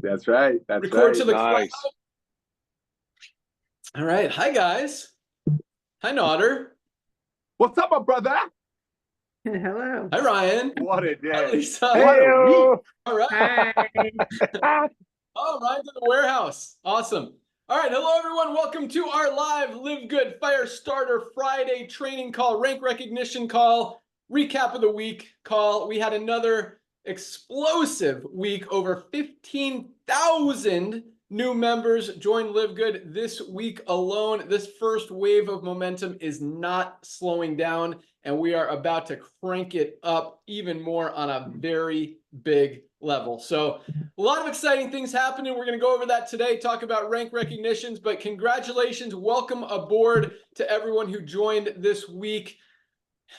That's right. That's Record right. to the Nice. crowd. All right. Hi, guys. Hi, Nodder. What's up, my brother? Hello. Hi, Ryan. What a day. Hi, Lisa. What a week. All right. Hi. Oh, Ryan's in the warehouse. Awesome. All right. Hello, everyone. Welcome to our live Live Good Fire Starter Friday training call, rank recognition call, recap of the week call. We had another explosive week. Over 15,000 new members joined Live Good this week alone. This first wave of momentum is not slowing down, and we are about to crank it up even more on a very big level. So a lot of exciting things happening. We're going to go over that today, talk about rank recognitions, but congratulations. Welcome aboard to everyone who joined this week.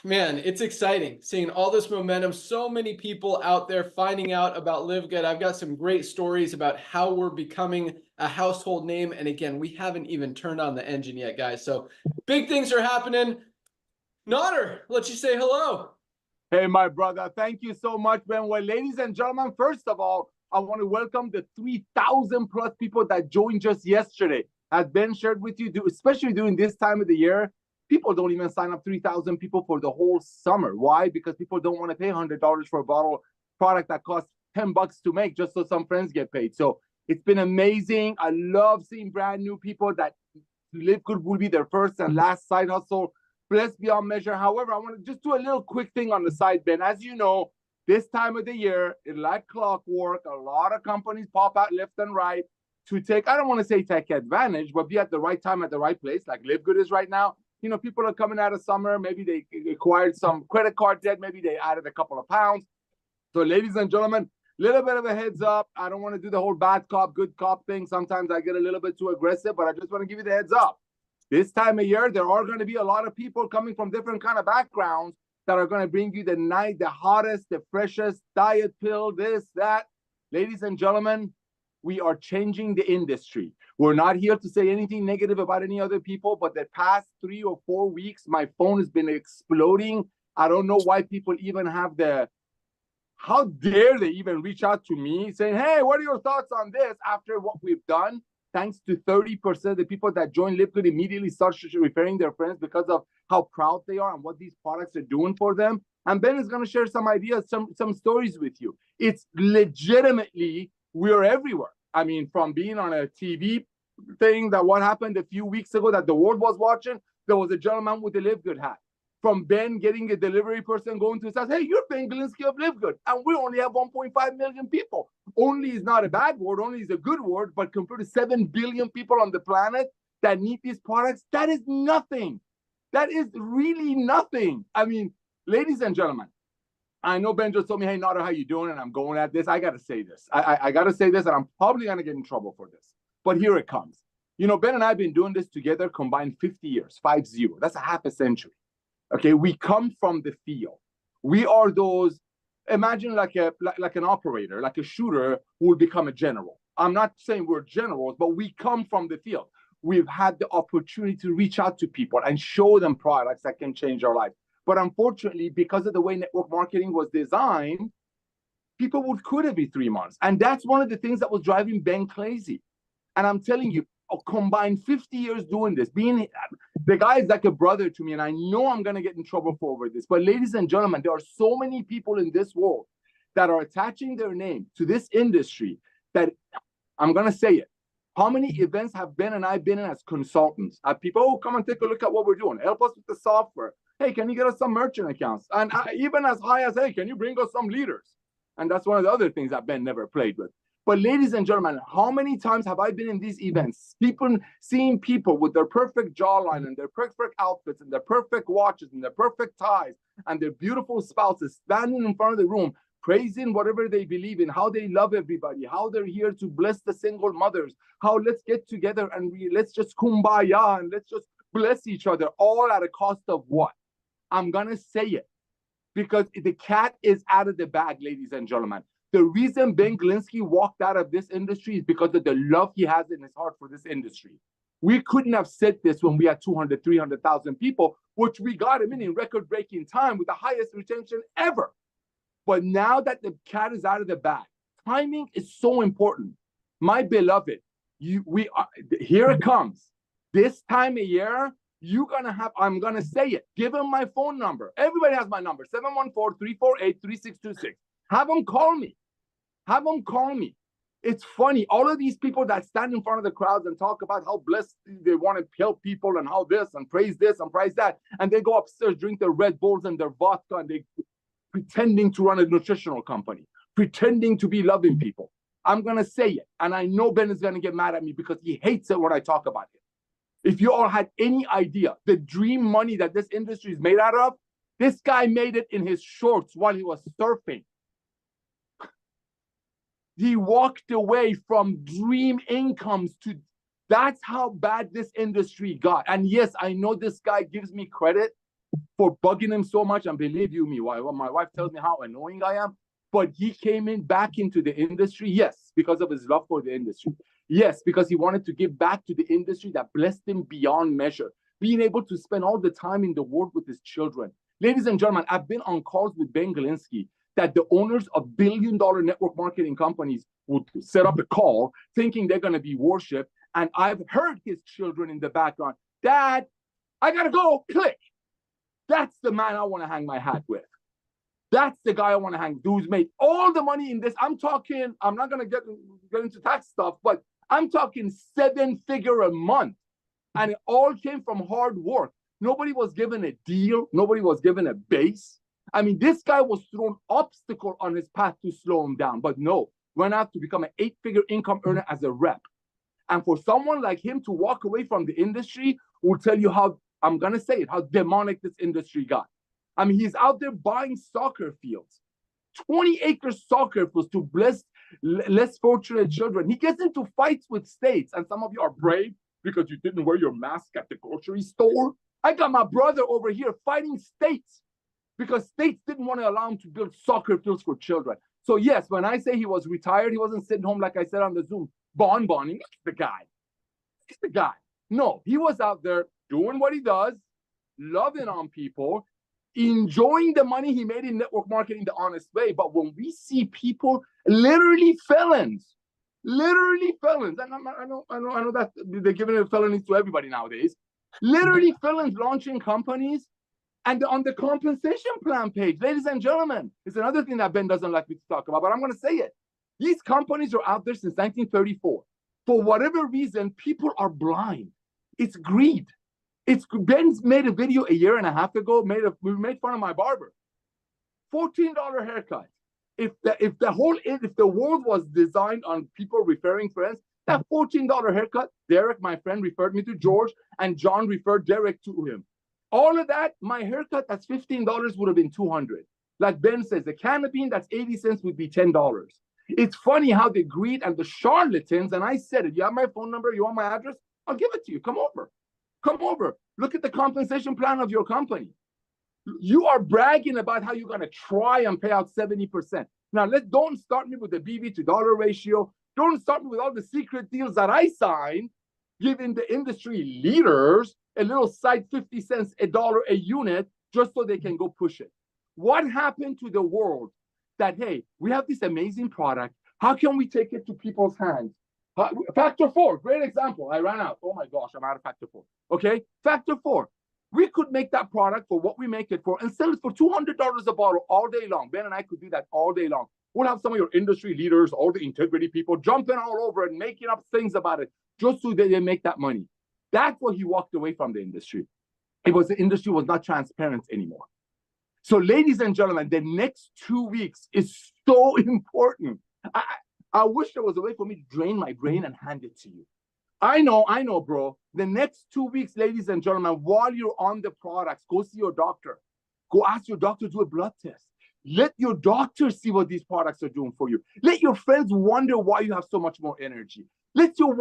Man, it's exciting seeing all this momentum. So many people out there finding out about Live Good. I've got some great stories about how we're becoming a household name. And again, we haven't even turned on the engine yet, guys. So big things are happening. Nodder, let you say hello. Hey, my brother. Thank you so much, Ben. Well, ladies and gentlemen, first of all, I want to welcome the 3,000 plus people that joined just yesterday. As Ben shared with you, especially during this time of the year, people don't even sign up 3,000 people for the whole summer. Why? Because people don't want to pay $100 for a bottle product that costs $10 to make just so some friends get paid. So it's been amazing. I love seeing brand new people that Live Good will be their first and last side hustle. Blessed beyond measure. However, I want to just do a little quick thing on the side, Ben. As you know, this time of the year, like clockwork, a lot of companies pop out left and right to take, I don't want to say take advantage, but be at the right time at the right place, like Live Good is right now. You know, people are coming out of summer. Maybe they acquired some credit card debt. Maybe they added a couple of pounds. So, ladies and gentlemen, little bit of a heads up. I don't want to do the whole bad cop, good cop thing. Sometimes I get a little bit too aggressive, but I just want to give you the heads up. This time of year, there are going to be a lot of people coming from different kind of backgrounds that are going to bring you the hottest, the freshest diet pill, this, that. Ladies and gentlemen, we are changing the industry. We're not here to say anything negative about any other people, but the past 3 or 4 weeks, my phone has been exploding. I don't know why people even have how dare they even reach out to me saying, hey, what are your thoughts on this after what we've done? Thanks to 30% of the people that join Live Good immediately start referring their friends because of how proud they are and what these products are doing for them. And Ben is going to share some ideas, some stories with you. It's legitimately, we're everywhere. I mean, from being on a TV thing that what happened a few weeks ago that the world was watching, there was a gentleman with a Live Good hat. From Ben getting a delivery person going to his house, hey, you're Ben Glinsky of Live Good. And we only have 1.5 million people. Only is not a bad word, only is a good word, but compared to 7 billion people on the planet that need these products, that is nothing. That is really nothing. I mean, ladies and gentlemen, I know Ben just told me, hey, Nodder, how you doing? And I'm going at this. I got to say this. I got to say this, and I'm probably going to get in trouble for this. But here it comes. You know, Ben and I have been doing this together combined 50 years, 50. That's a half a century. Okay, we come from the field. We are those, imagine like an operator, like a shooter who will become a general. I'm not saying we're generals, but we come from the field. We've had the opportunity to reach out to people and show them products that can change our lives. But unfortunately, because of the way network marketing was designed, people would quit every 3 months. And that's one of the things that was driving Ben crazy. And I'm telling you, combined 50 years doing this, being the guy is like a brother to me, and I know I'm going to get in trouble for over this. But ladies and gentlemen, there are so many people in this world that are attaching their name to this industry that I'm going to say it. How many events have Ben and I been in as consultants? People who come and take a look at what we're doing. Help us with the software. Hey, can you get us some merchant accounts? And even as high as, hey, can you bring us some leaders? And that's one of the other things that Ben never played with. But ladies and gentlemen, how many times have I been in these events, seeing people with their perfect jawline and their perfect outfits and their perfect watches and their perfect ties and their beautiful spouses standing in front of the room, praising whatever they believe in, how they love everybody, how they're here to bless the single mothers, how let's get together and let's just kumbaya and let's just bless each other, all at a cost of what? I'm going to say it because the cat is out of the bag, ladies and gentlemen. The reason Ben Glinsky walked out of this industry is because of the love he has in his heart for this industry. We couldn't have said this when we had 200, 300,000 people, which we got him in record-breaking time with the highest retention ever. But now that the cat is out of the bag, timing is so important. My beloved, here it comes. This time of year, I'm gonna say it. Give him my phone number. Everybody has my number, 714-348-3626. Have them call me. Have them call me. It's funny. All of these people that stand in front of the crowds and talk about how blessed they want to help people and how this and praise that. And they go upstairs, drink their Red Bulls and their vodka, and they pretending to run a nutritional company, pretending to be loving people. I'm going to say it. And I know Ben is going to get mad at me because he hates it when I talk about it. If you all had any idea, the dream money that this industry is made out of, this guy made it in his shorts while he was surfing. He walked away from dream incomes to, that's how bad this industry got. And yes, I know this guy gives me credit for bugging him so much. And believe you me, my wife tells me how annoying I am. But he came back into the industry, yes, because of his love for the industry. Yes, because he wanted to give back to the industry that blessed him beyond measure. Being able to spend all the time in the world with his children. Ladies and gentlemen, I've been on calls with Ben Galinsky that the owners of billion-dollar network marketing companies would set up a call thinking they're going to be worshipped. And I've heard his children in the background, Dad, I got to go, click. That's the man I want to hang my hat with. That's the guy I want to hang, who's made all the money in this. I'm talking, I'm not going to get into tax stuff, but I'm talking 7-figure a month. And it all came from hard work. Nobody was given a deal. Nobody was given a base. I mean, this guy was thrown obstacle on his path to slow him down. But no, went out to become an 8-figure income earner as a rep. And for someone like him to walk away from the industry will tell you how, I'm going to say it, how demonic this industry got. I mean, he's out there buying soccer fields, 20-acre soccer fields to bless less fortunate children. He gets into fights with states, and some of you are brave because you didn't wear your mask at the grocery store. I got my brother over here fighting states because states didn't want to allow him to build soccer fields for children. So yes, when I say he was retired, he wasn't sitting home, like I said on the Zoom, bonboning. Look at the guy. Look at the guy. No, he was out there doing what he does, loving on people, enjoying the money he made in network marketing the honest way. But when we see people, literally felons, and I know that they're giving felonies to everybody nowadays, literally felons launching companies, and on the compensation plan page, ladies and gentlemen, it's another thing that Ben doesn't like me to talk about, but I'm going to say it. These companies are out there since 1934. For whatever reason, people are blind. It's greed. Ben's made a video a year and a half ago. We made fun of my barber. $14 haircut. If the world was designed on people referring friends, that $14 haircut, Derek, my friend, referred me to George, and John referred Derek to him. All of that, my haircut that's $15 would have been $200. Like Ben says, the canopy that's 80 cents would be $10. It's funny how the greed and the charlatans, and I said it, you have my phone number, you want my address? I'll give it to you. Come over. Come over. Look at the compensation plan of your company. You are bragging about how you're going to try and pay out 70%. Now, don't start me with the BB to dollar ratio. Don't start me with all the secret deals that I signed, giving the industry leaders a little side 50 cents, $1 a unit, just so they can go push it. What happened to the world that, hey, we have this amazing product. How can we take it to people's hands? Factor 4, great example. I ran out. Oh my gosh, I'm out of Factor 4. Okay, Factor 4. We could make that product for what we make it for and sell it for $200 a bottle all day long. Ben and I could do that all day long. We'll have some of your industry leaders, all the integrity people jumping all over and making up things about it just so that they make that money. That's what he walked away from the industry. The industry was not transparent anymore. So ladies and gentlemen, the next 2 weeks is so important. I wish there was a way for me to drain my brain and hand it to you. I know, bro. The next 2 weeks, ladies and gentlemen, while you're on the products, go see your doctor. Go ask your doctor to do a blood test. Let your doctor see what these products are doing for you. Let your friends wonder why you have so much more energy. Let your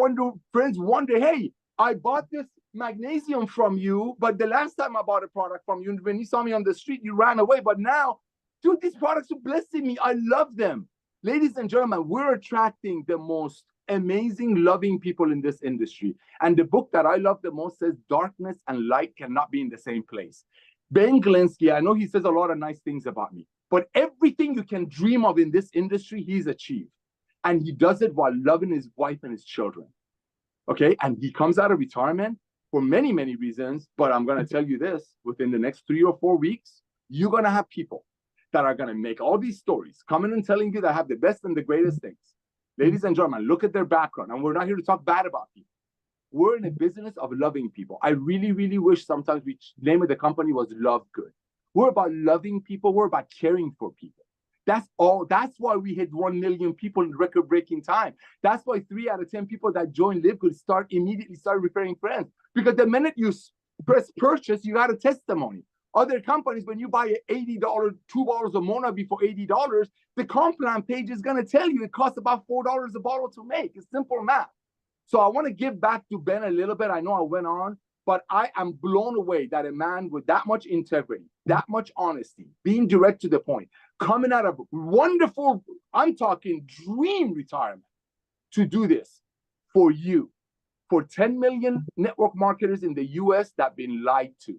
friends wonder, hey, I bought this magnesium from you, but the last time I bought a product from you, when you saw me on the street, you ran away. But now, dude, these products are blessing me. I love them. Ladies and gentlemen, we're attracting the most amazing, loving people in this industry. And the book that I love the most says darkness and light cannot be in the same place. Ben Galinsky, I know he says a lot of nice things about me. But everything you can dream of in this industry, he's achieved. And he does it while loving his wife and his children. Okay? And he comes out of retirement for many, many reasons. But I'm going to tell you this, within the next 3 or 4 weeks, you're going to have people that are going to make all these stories coming and telling you that have the best and the greatest things. Ladies and gentlemen, look at their background. And we're not here to talk bad about people. We're in the business of loving people. I really, really wish sometimes the name of the company was Love Good. We're about loving people. We're about caring for people. That's all. That's why we hit 1 million people in record-breaking time. That's why 3 out of 10 people that join LiveGood immediately start referring friends. Because the minute you press purchase, you got a testimony. Other companies, when you buy an $80, 2 bottles of Monavi for $80, the comp plan page is going to tell you it costs about $4 a bottle to make. It's simple math. So I want to give back to Ben a little bit. I know I went on, but I am blown away that a man with that much integrity, that much honesty, being direct to the point, coming out of wonderful, I'm talking dream retirement, to do this for you, for 10 million network marketers in the US that have been lied to,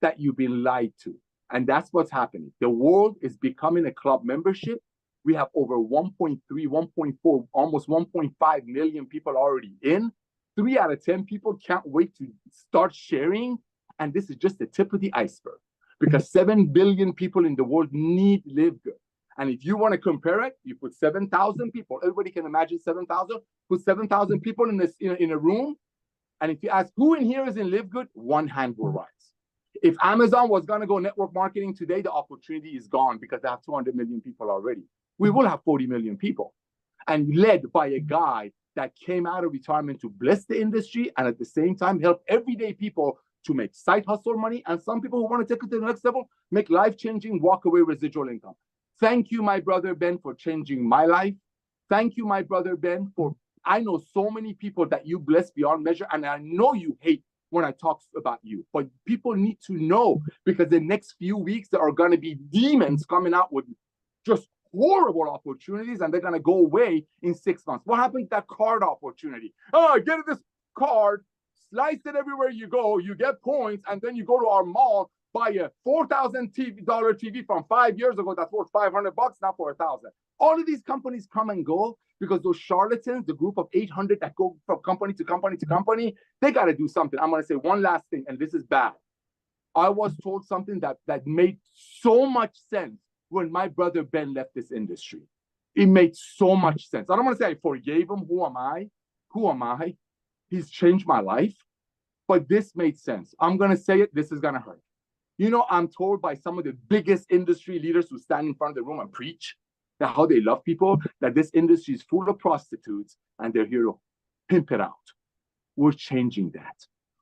that you've been lied to. And that's what's happening. The world is becoming a club membership. We have over 1.3, 1.4, almost 1.5 million people already in. 3 out of 10 people can't wait to start sharing. And this is just the tip of the iceberg, because 7 billion people in the world need LiveGood. And if you want to compare it, you put 7,000 people. Everybody can imagine 7,000. Put 7,000 people in a room. And if you ask who in here is in LiveGood, one hand will rise. If Amazon was going to go network marketing today, the opportunity is gone because they have 200 million people already. We will have 40 million people, and led by a guy that came out of retirement to bless the industry and at the same time help everyday people to make side hustle money. And some people who want to take it to the next level, make life-changing walk-away residual income. Thank you, my brother Ben, for changing my life. Thank you, my brother Ben, for, I know so many people that you bless beyond measure, and I know you hate when I talk about you, but people need to know, because the next few weeks there are going to be demons coming out with just horrible opportunities, and they're going to go away in 6 months. What happened to that card opportunity? Oh, get this card, slice it everywhere you go, you get points, and then you go to our mall, buy a $4,000 TV from 5 years ago that's worth $500, not for $1,000. All of these companies come and go because those charlatans, the group of 800 that go from company to company to company, they got to do something. I'm going to say one last thing, and this is bad. I was told something that made so much sense when my brother Ben left this industry. It made so much sense. I don't want to say I forgave him. Who am I? Who am I? He's changed my life. But this made sense. I'm going to say it. This is going to hurt. You know, I'm told by some of the biggest industry leaders who stand in front of the room and preach that how they love people, that this industry is full of prostitutes and they're here to pimp it out. We're changing that.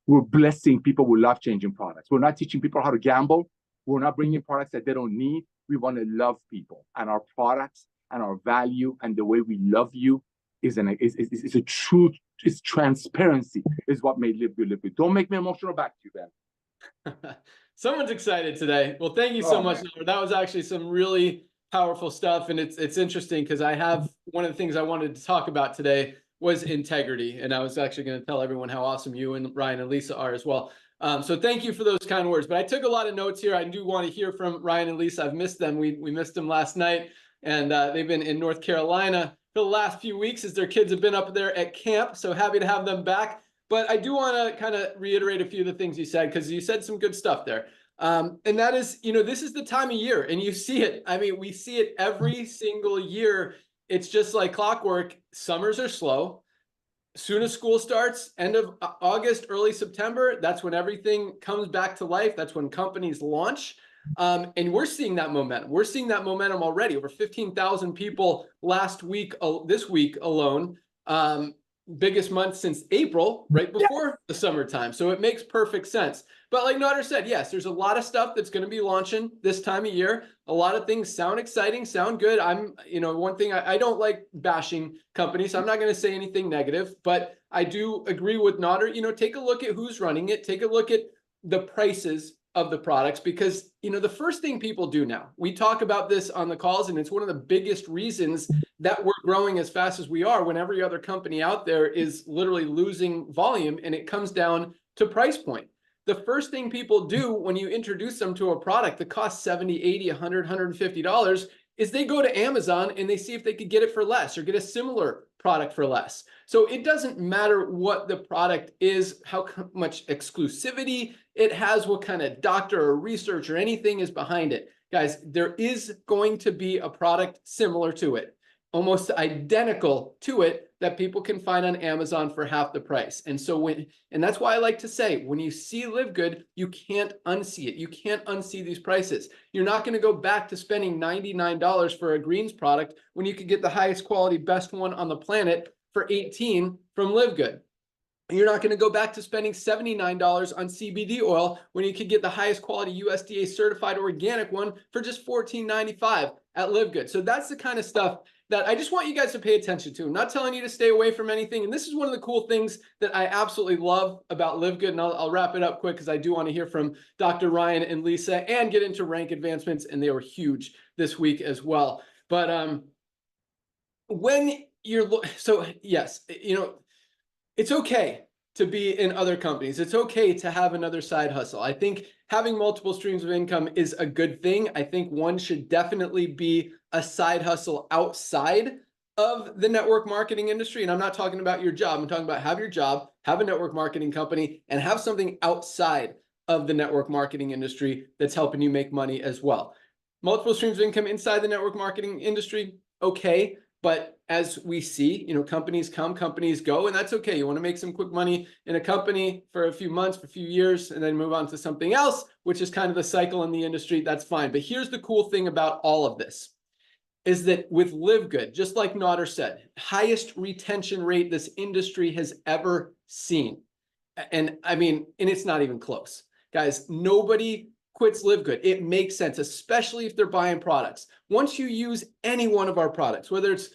We're blessing people with life-changing products. We're not teaching people how to gamble. We're not bringing products that they don't need. We want to love people, and our products and our value and the way we love you is a truth. It's transparency is what made LiveGood LiveGood. Don't make me emotional. Back to you, Ben. Someone's excited today. Well, thank you so much. That was actually some really powerful stuff. And it's interesting because I have one of the things I wanted to talk about today was integrity. And I was actually going to tell everyone how awesome you and Ryan and Lisa are as well. So thank you for those kind words. But I took a lot of notes here. I do want to hear from Ryan and Lisa. I've missed them. We missed them last night. And they've been in North Carolina for the last few weeks as their kids have been up there at camp. So happy to have them back. But I do want to kind of reiterate a few of the things you said, because you said some good stuff there. And that is, you know, this is the time of year and you see it. I mean, we see it every single year. It's just like clockwork. Summers are slow. Soon as school starts, end of August, early September, that's when everything comes back to life. That's when companies launch. And we're seeing that momentum. We're seeing that momentum already. Over 15,000 people last week, this week alone. Biggest month since April, right before the summertime. So it makes perfect sense. But like Nader said, yes, there's a lot of stuff that's going to be launching this time of year. A lot of things sound exciting, sound good. One thing I don't like bashing companies. So I'm not going to say anything negative, but I do agree with Nader. Take a look at who's running it. Take a look at the prices of the products, because, the first thing people do now, we talk about this on the calls, and it's one of the biggest reasons that we're growing as fast as we are when every other company out there is literally losing volume, and it comes down to price point. the first thing people do when you introduce them to a product that costs $70, $80, $100, $150 is they go to Amazon and they see if they could get it for less or get a similar product for less. So it doesn't matter what the product is, how much exclusivity it has, what kind of doctor or research or anything is behind it. Guys, there is going to be a product similar to it, almost identical to it, that people can find on Amazon for half the price. And so and that's why I like to say, when you see Live Good, you can't unsee it. You can't unsee these prices. You're not going to go back to spending $99 for a greens product when you could get the highest quality, best one on the planet for $18 from Live Good. You're not going to go back to spending $79 on CBD oil when you could get the highest quality USDA certified organic one for just $14.95 at Live Good. So that's the kind of stuff that I just want you guys to pay attention to. I'm not telling you to stay away from anything. And this is one of the cool things that I absolutely love about Live Good. And I'll wrap it up quick because I do want to hear from Dr. Ryan and Lisa and get into rank advancements. And they were huge this week as well. But when you're, so yes, you know, it's okay to be in other companies. It's okay to have another side hustle. I think having multiple streams of income is a good thing. I think one should definitely be a side hustle outside of the network marketing industry. And I'm not talking about your job. I'm talking about have your job, have a network marketing company, and have something outside of the network marketing industry that's helping you make money as well. Multiple streams of income inside the network marketing industry, okay. But as we see, you know, companies come, companies go, and that's okay. You want to make some quick money in a company for a few months, for a few years, and then move on to something else, which is kind of the cycle in the industry. That's fine. But here's the cool thing about all of this is that with Live Good, just like Nader said, highest retention rate this industry has ever seen. And I mean, and it's not even close. Guys, nobody quits Live Good. It makes sense, especially if they're buying products. Once you use any one of our products, whether it's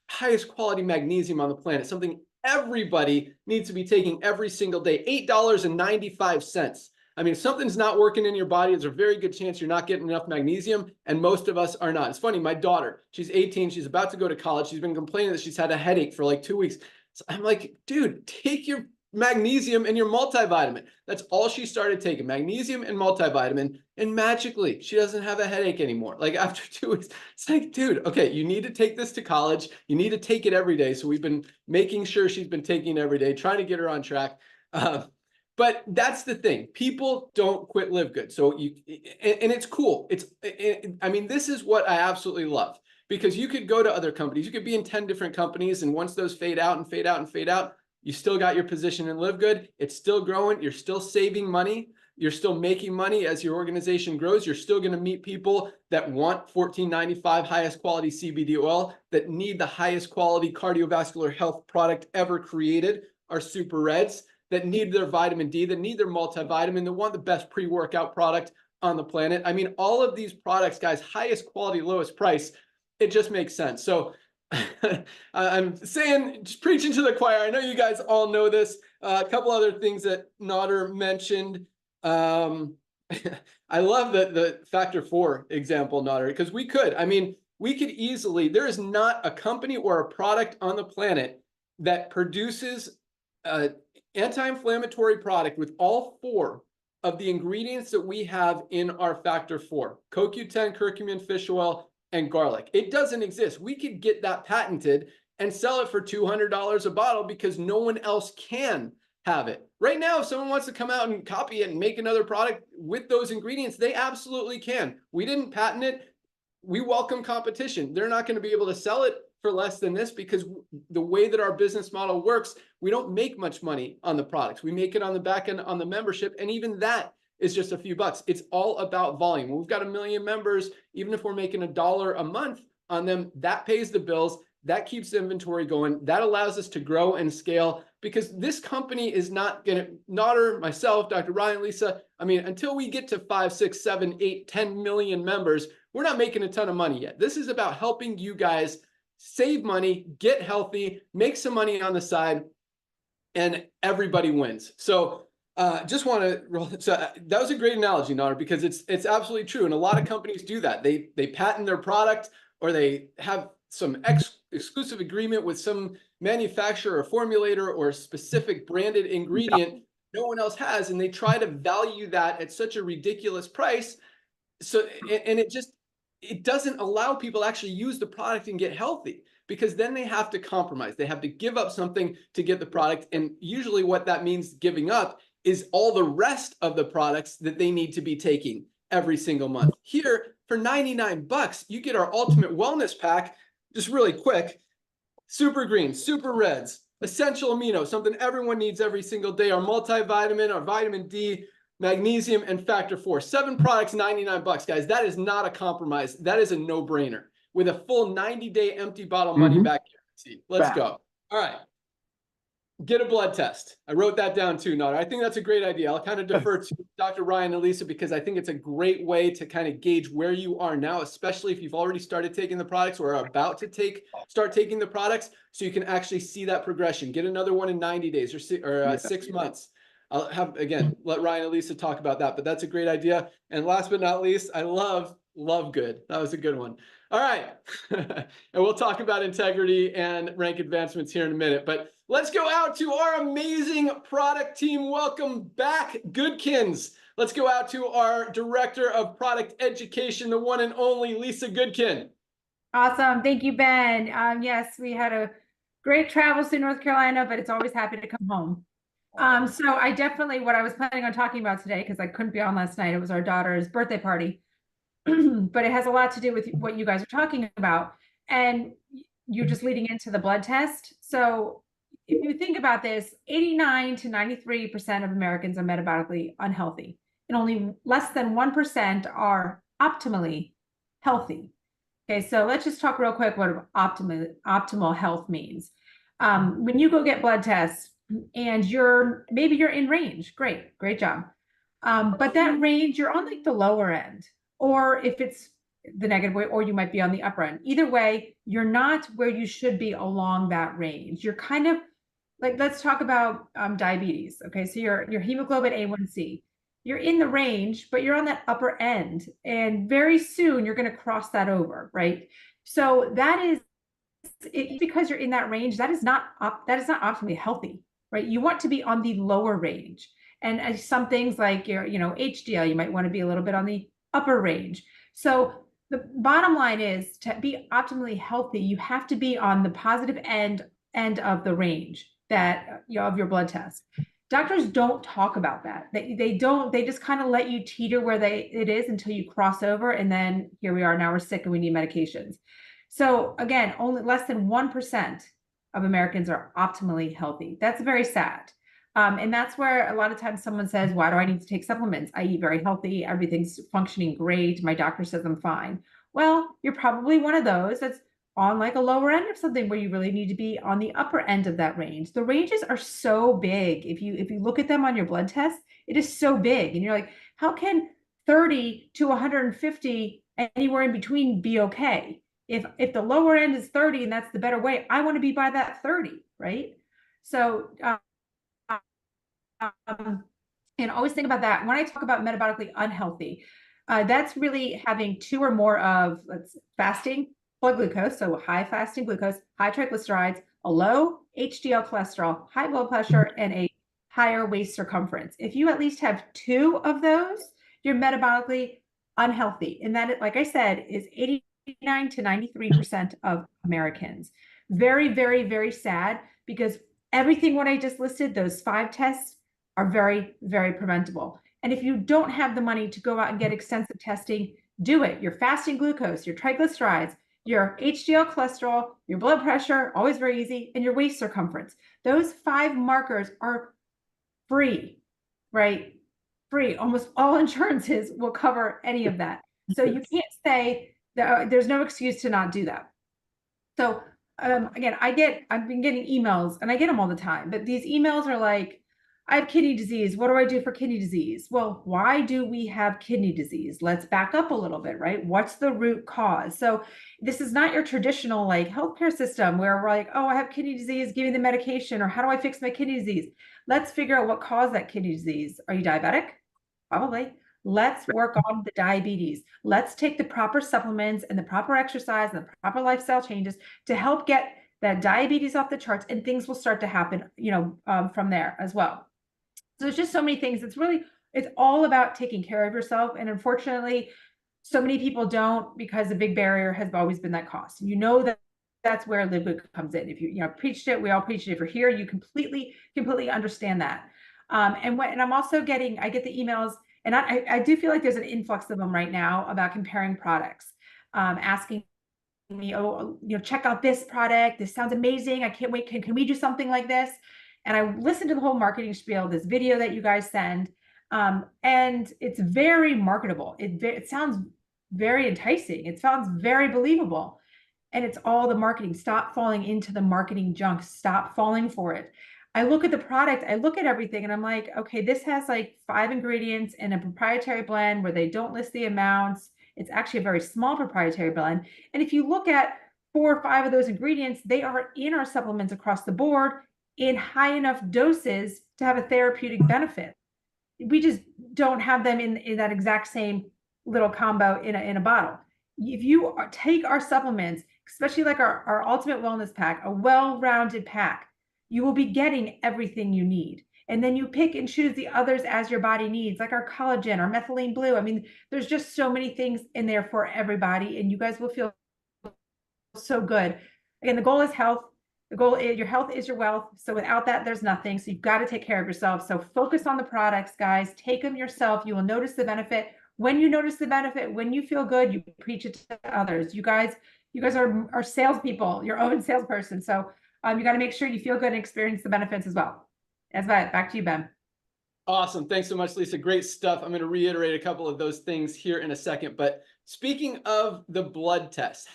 highest quality magnesium on the planet, something everybody needs to be taking every single day, $8.95. I mean, if something's not working in your body, there's a very good chance you're not getting enough magnesium, and most of us are not. It's funny, my daughter, she's 18, she's about to go to college. She's been complaining that she's had a headache for like 2 weeks. So I'm like, dude, take your magnesium and your multivitamin. That's all she started taking, magnesium and multivitamin, and magically she doesn't have a headache anymore. Like after 2 weeks, it's like, dude, okay, you need to take this to college. You need to take it every day. So we've been making sure she's been taking it every day, trying to get her on track. But that's the thing. People don't quit Live Good. So and it's cool. I mean, this is what I absolutely love, because you could go to other companies. You could be in 10 different companies, and once those fade out and fade out and fade out, you still got your position in Live Good. It's still growing. You're still saving money. You're still making money as your organization grows. You're still going to meet people that want $14.95 highest quality CBD oil, that need the highest quality cardiovascular health product ever created, our Super Reds, that need their vitamin D, that need their multivitamin, that want the best pre-workout product on the planet. I mean, all of these products, guys, highest quality, lowest price, it just makes sense. So I'm saying, just preaching to the choir. I know you guys all know this. A couple other things that Nader mentioned. I love the factor 4 example, Nader, because we could easily, there is not a company or a product on the planet that produces an anti-inflammatory product with all 4 of the ingredients that we have in our factor 4, CoQ10, curcumin, fish oil, and garlic. It doesn't exist. We could get that patented and sell it for $200 a bottle because no one else can have it. Right now, if someone wants to come out and copy it and make another product with those ingredients, they absolutely can. We didn't patent it. We welcome competition. They're not going to be able to sell it for less than this because the way that our business model works, we don't make much money on the products. We make it on the back end on the membership, and even that is just a few bucks. It's all about volume. We've got 1 million members. Even if we're making $1 a month on them, that pays the bills. That keeps the inventory going. That allows us to grow and scale, because this company is not going to, Nader, myself, Dr. Ryan, Lisa, I mean, until we get to 5, 6, 7, 8, 10 million members, we're not making a ton of money yet. This is about helping you guys save money, get healthy, make some money on the side, and everybody wins. So just want to, so that was a great analogy, Nader, because it's absolutely true. And a lot of companies do that. They patent their product, or they have some exclusive agreement with some manufacturer or formulator or specific branded ingredient, no one else has, and they try to value that at such a ridiculous price. So, and it doesn't allow people to actually use the product and get healthy, because then they have to compromise. They have to give up something to get the product. And usually what that means giving up is all the rest of the products that they need to be taking every single month. Here, for 99 bucks, you get our ultimate wellness pack. Just really quick: super greens, super reds, essential amino, something everyone needs every single day, our multivitamin, our vitamin D, magnesium, and factor 4. 7 products, 99 bucks, guys. That is not a compromise. That is a no-brainer, with a full 90-day empty bottle money back guarantee. Let's go. All right. Get a blood test. I wrote that down too, Nada. I think that's a great idea. I'll kind of defer to Dr. Ryan and Lisa, because I think it's a great way to kind of gauge where you are now, especially if you've already started taking the products or are about to start taking the products, so you can actually see that progression. Get another one in 90 days or 6 months. I'll have, again, let Ryan and Lisa talk about that, but that's a great idea. And last but not least, I love good. That was a good one. All right. And we'll talk about integrity and rank advancements here in a minute, but let's go out to our amazing product team. Welcome back, Goodkins. Let's go out to our Director of Product Education, the one and only Lisa Goodkin. Awesome. Thank you, Ben. Yes, we had a great travels to North Carolina, but it's always happy to come home. So I definitely, what I was planning on talking about today, because I couldn't be on last night, it was our daughter's birthday party. But it has a lot to do with what you guys are talking about. And you're just leading into the blood test. So if you think about this, 89 to 93% of Americans are metabolically unhealthy, and only less than 1% are optimally healthy. Okay, so let's just talk real quick what optimal health means. When you go get blood tests and maybe you're in range, great job. But that range, you're on like the lower end, or if it's the negative way, or you might be on the upper end. Either way, you're not where you should be along that range. You're kind of like, let's talk about diabetes. Okay, so your hemoglobin A1C, you're in the range, but you're on that upper end, and very soon you're going to cross that over, right? So that is because you're in that range. That is not optimally healthy, right? You want to be on the lower range, and some things like your HDL, you might want to be a little bit on the upper range. So the bottom line is, to be optimally healthy, you have to be on the positive end of the range that of your blood test. Doctors don't talk about that. They just kind of let you teeter where it is until you cross over, and then here we are, now we're sick and we need medications. So again, only less than 1% of Americans are optimally healthy. That's very sad. And that's where a lot of times someone says, why do I need to take supplements? I eat very healthy. Everything's functioning great. My doctor says I'm fine. Well, you're probably one of those that's on like a lower end of something, where you really need to be on the upper end of that range. The ranges are so big. If you look at them on your blood test, it is so big. And you're like, how can 30 to 150, anywhere in between, be okay? If the lower end is 30 and that's the better way, I want to be by that 30, right? So, and always think about that. When I talk about metabolically unhealthy, that's really having 2 or more of fasting blood glucose, so high fasting glucose, high triglycerides, a low HDL cholesterol, high blood pressure, and a higher waist circumference. If you at least have 2 of those, you're metabolically unhealthy. And that, like I said, is 89 to 93% of Americans. Very, very, very sad, because everything what I just listed, those 5 tests, are very, very preventable. And if you don't have the money to go out and get extensive testing, do it. Your fasting glucose, your triglycerides, your HDL cholesterol, your blood pressure, always very easy, and your waist circumference. Those 5 markers are free, right? Free. Almost all insurances will cover any of that. So you can't say that there's no excuse to not do that. So again, I've been getting emails, and I get them all the time, but these emails are like, I have kidney disease. What do I do for kidney disease? Well, why do we have kidney disease? Let's back up a little bit, right? What's the root cause? So this is not your traditional like healthcare system where we're like, oh, I have kidney disease, give me the medication, or how do I fix my kidney disease? Let's figure out what caused that kidney disease. Are you diabetic? Probably. Let's work on the diabetes. Let's take the proper supplements and the proper exercise and the proper lifestyle changes to help get that diabetes off the charts, and things will start to happen, from there as well. there's just so many things. It's all about taking care of yourself. And unfortunately, so many people don't, because the big barrier has always been that cost. You know that that's where Live Good comes in. If you preached it, we all preached it. If you're here, you completely understand that. And I'm also I get the emails, and I do feel like there's an influx of them right now about comparing products, asking me, oh, check out this product. This sounds amazing. I can't wait. Can we do something like this? And I listened to the whole marketing spiel, this video that you guys send. And it's very marketable. It sounds very enticing. It sounds very believable. And it's all the marketing. Stop falling into the marketing junk. Stop falling for it. I look at the product, I look at everything, and I'm like, okay, this has like 5 ingredients in a proprietary blend where they don't list the amounts. It's actually a very small proprietary blend. And if you look at 4 or 5 of those ingredients, they are in our supplements across the board in high enough doses to have a therapeutic benefit. We just don't have them in that exact same little combo in a bottle. If you take our supplements, especially like our Ultimate Wellness Pack, a well-rounded pack, you will be getting everything you need. And then you pick and choose the others as your body needs, like our collagen, our methylene blue. I mean, there's just so many things in there for everybody, and you guys will feel so good. Again, the goal is health. The goal is your health is your wealth. So without that, there's nothing. So you've got to take care of yourself. So focus on the products, guys. Take them yourself. You will notice the benefit. When you notice the benefit, when you feel good, you preach it to others. You guys are salespeople, your own salesperson. So you got to make sure you feel good and experience the benefits as well. That's that. Back to you, Ben. Awesome. Thanks so much, Lisa. Great stuff. I'm going to reiterate a couple of those things here in a second. But speaking of the blood test,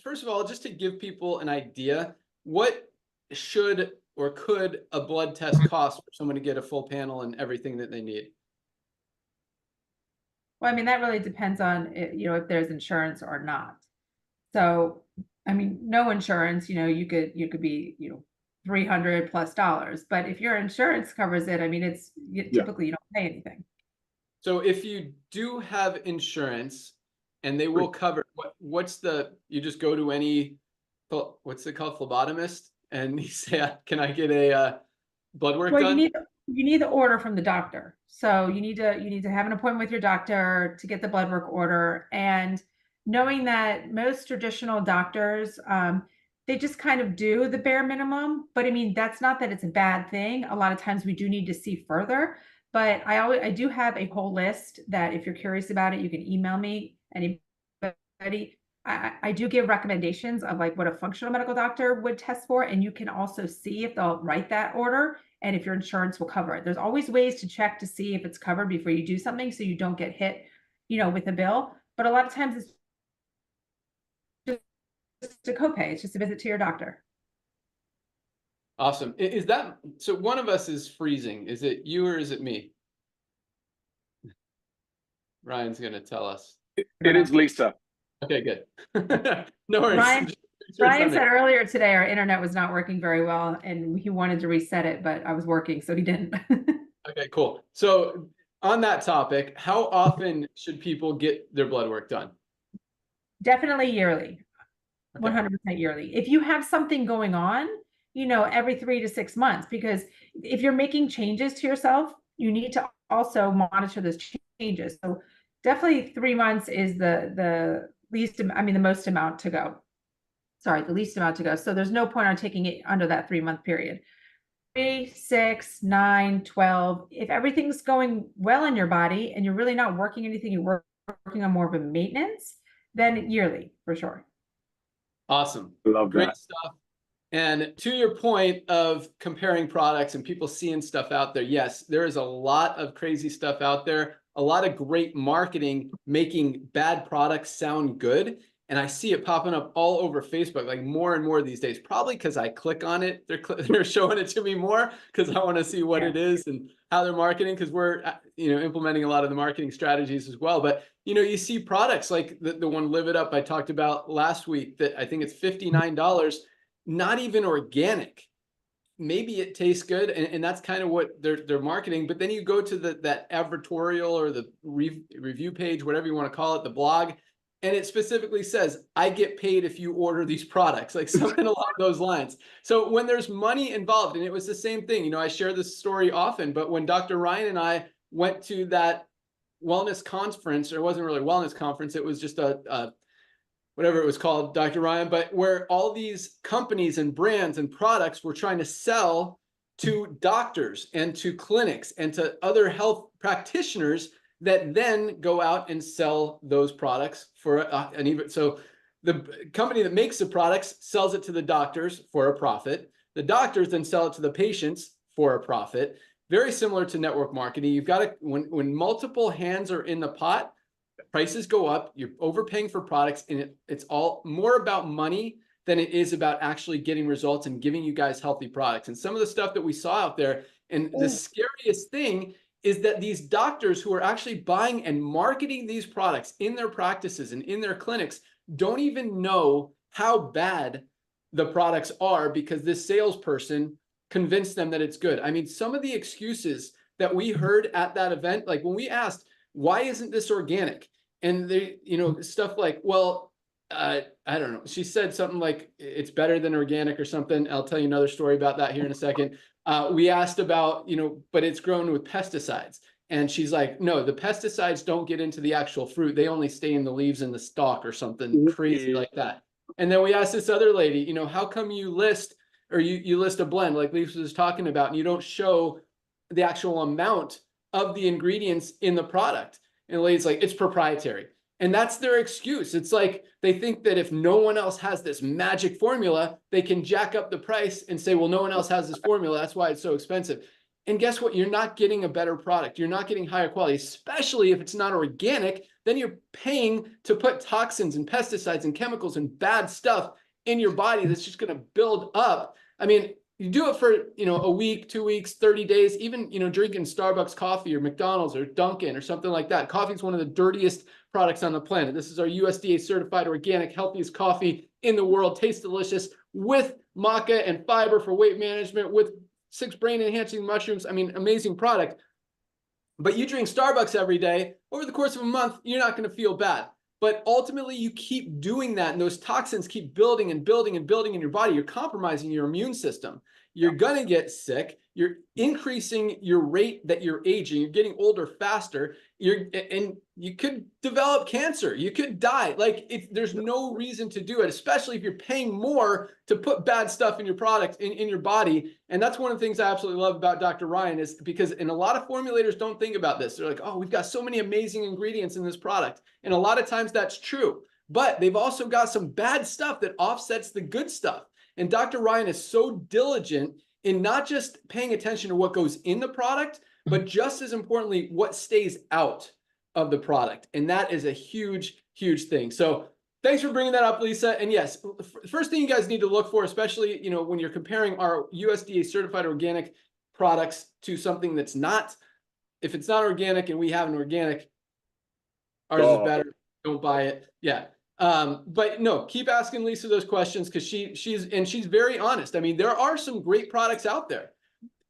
first of all, just to give people an idea, what should or could a blood test cost for someone to get a full panel and everything that they need? Well, I mean, that really depends on, if there's insurance or not. So, I mean, no insurance, you could be, $300+ but if your insurance covers it, I mean, typically you don't pay anything. So if you do have insurance and they will cover, you just go to any, what's it called, phlebotomist, and you say, can I get a blood work done? You need the order from the doctor. So you need to have an appointment with your doctor to get the blood work order. And knowing that most traditional doctors, they just kind of do the bare minimum. But I mean, that's not that it's a bad thing. A lot of times we do need to see further. But I do have a whole list that if you're curious about it, you can email me. Anybody. I do give recommendations of like what a functional medical doctor would test for, and you can also see if they'll write that order and if your insurance will cover it. There's always ways to check to see if it's covered before you do something, so you don't get hit, with a bill. But a lot of times it's just a copay. It's just a visit to your doctor. Awesome. So one of us is freezing. Is it you or is it me? Ryan's going to tell us. It is Lisa. Okay, good. No worries. Ryan said earlier today our internet was not working very well and he wanted to reset it, but I was working, so he didn't. Okay, cool. So on that topic, how often should people get their blood work done? Definitely yearly. Okay. 100% yearly. If you have something going on, every 3 to 6 months, because if you're making changes to yourself, you need to also monitor those changes. So definitely 3 months is the least, the most amount to go. Sorry, the least amount to go. So there's no point on taking it under that 3-month period. 3, 6, 9, 12. If everything's going well in your body and you're really not working anything, you're working on more of a maintenance, then yearly for sure. Awesome. Love Great that. stuff. And to your point of comparing products and people seeing stuff out there, yes, there is a lot of crazy stuff out there, a lot of great marketing making bad products sound good. And I see it popping up all over Facebook, like more and more these days, probably because I click on it. They're showing it to me more because I want to see what it is and how they're marketing, because we're, implementing a lot of the marketing strategies as well. But, you see products like the one Live It Up I talked about last week that I think it's $59, not even organic. Maybe it tastes good, and that's kind of what they're marketing. But then you go to that advertorial or the review page, whatever you want to call it, the blog, and it specifically says, I get paid if you order these products, like something along those lines. So when there's money involved, and it was the same thing, you know, I share this story often, but when Dr. Ryan and I went to that wellness conference, or it wasn't really a wellness conference, it was just a whatever it was called, Dr. Ryan, but where all these companies and brands and products were trying to sell to doctors and to clinics and to other health practitioners that then go out and sell those products for an even, so the company that makes the products sells it to the doctors for a profit. The doctors then sell it to the patients for a profit. Very similar to network marketing. You've got to, when multiple hands are in the pot, prices go up, you're overpaying for products, and it's all more about money than it is about actually getting results and giving you guys healthy products. And some of the stuff that we saw out there, and the scariest thing is that these doctors who are actually buying and marketing these products in their practices and in their clinics don't even know how bad the products are because this salesperson convinced them that it's good. I mean, some of the excuses that we heard at that event, like when we asked, why isn't this organic? And they, you know, stuff like, well, I don't know. She said something like it's better than organic or something. I'll tell you another story about that here in a second. We asked about, you know, but it's grown with pesticides. And she's like, no, the pesticides don't get into the actual fruit. They only stay in the leaves and the stalk or something crazy like that. And then we asked this other lady, you know, how come you list, or you list a blend like Lisa was talking about, and you don't show the actual amount of the ingredients in the product? And the lady's like, it's proprietary. And that's their excuse. It's like they think that if no one else has this magic formula, they can jack up the price and say, well, no one else has this formula. That's why it's so expensive. And guess what? You're not getting a better product. You're not getting higher quality, especially if it's not organic. Then you're paying to put toxins and pesticides and chemicals and bad stuff in your body that's just going to build up. I mean, you do it for, you know, a week, 2 weeks, 30 days, even, you know, drinking Starbucks coffee or McDonald's or Dunkin' or something like that. Coffee is one of the dirtiest products on the planet. This is our USDA certified organic, healthiest coffee in the world. Tastes delicious with maca and fiber for weight management, with 6 brain enhancing mushrooms. I mean, amazing product. But you drink Starbucks every day, over the course of a month, you're not going to feel bad. But ultimately, you keep doing that, and those toxins keep building and building and building in your body. You're compromising your immune system. You're going to get sick. You're increasing your rate that you're aging. You're getting older faster. And you could develop cancer. You could die. Like, there's no reason to do it, especially if you're paying more to put bad stuff in your product, in your body. And that's one of the things I absolutely love about Dr. Ryan, is because, and a lot of formulators don't think about this. They're like, oh, we've got so many amazing ingredients in this product. And a lot of times that's true, but they've also got some bad stuff that offsets the good stuff. And Dr. Ryan is so diligent in not just paying attention to what goes in the product, but just as importantly, what stays out of the product. And that is a huge, huge thing. So thanks for bringing that up, Lisa. And yes, first thing you guys need to look for, especially, you know, when you're comparing our USDA certified organic products to something that's not, if it's not organic and we have an organic, ours is better, don't buy it. Yeah. But no, keep asking Lisa those questions, because she's very honest. I mean, there are some great products out there,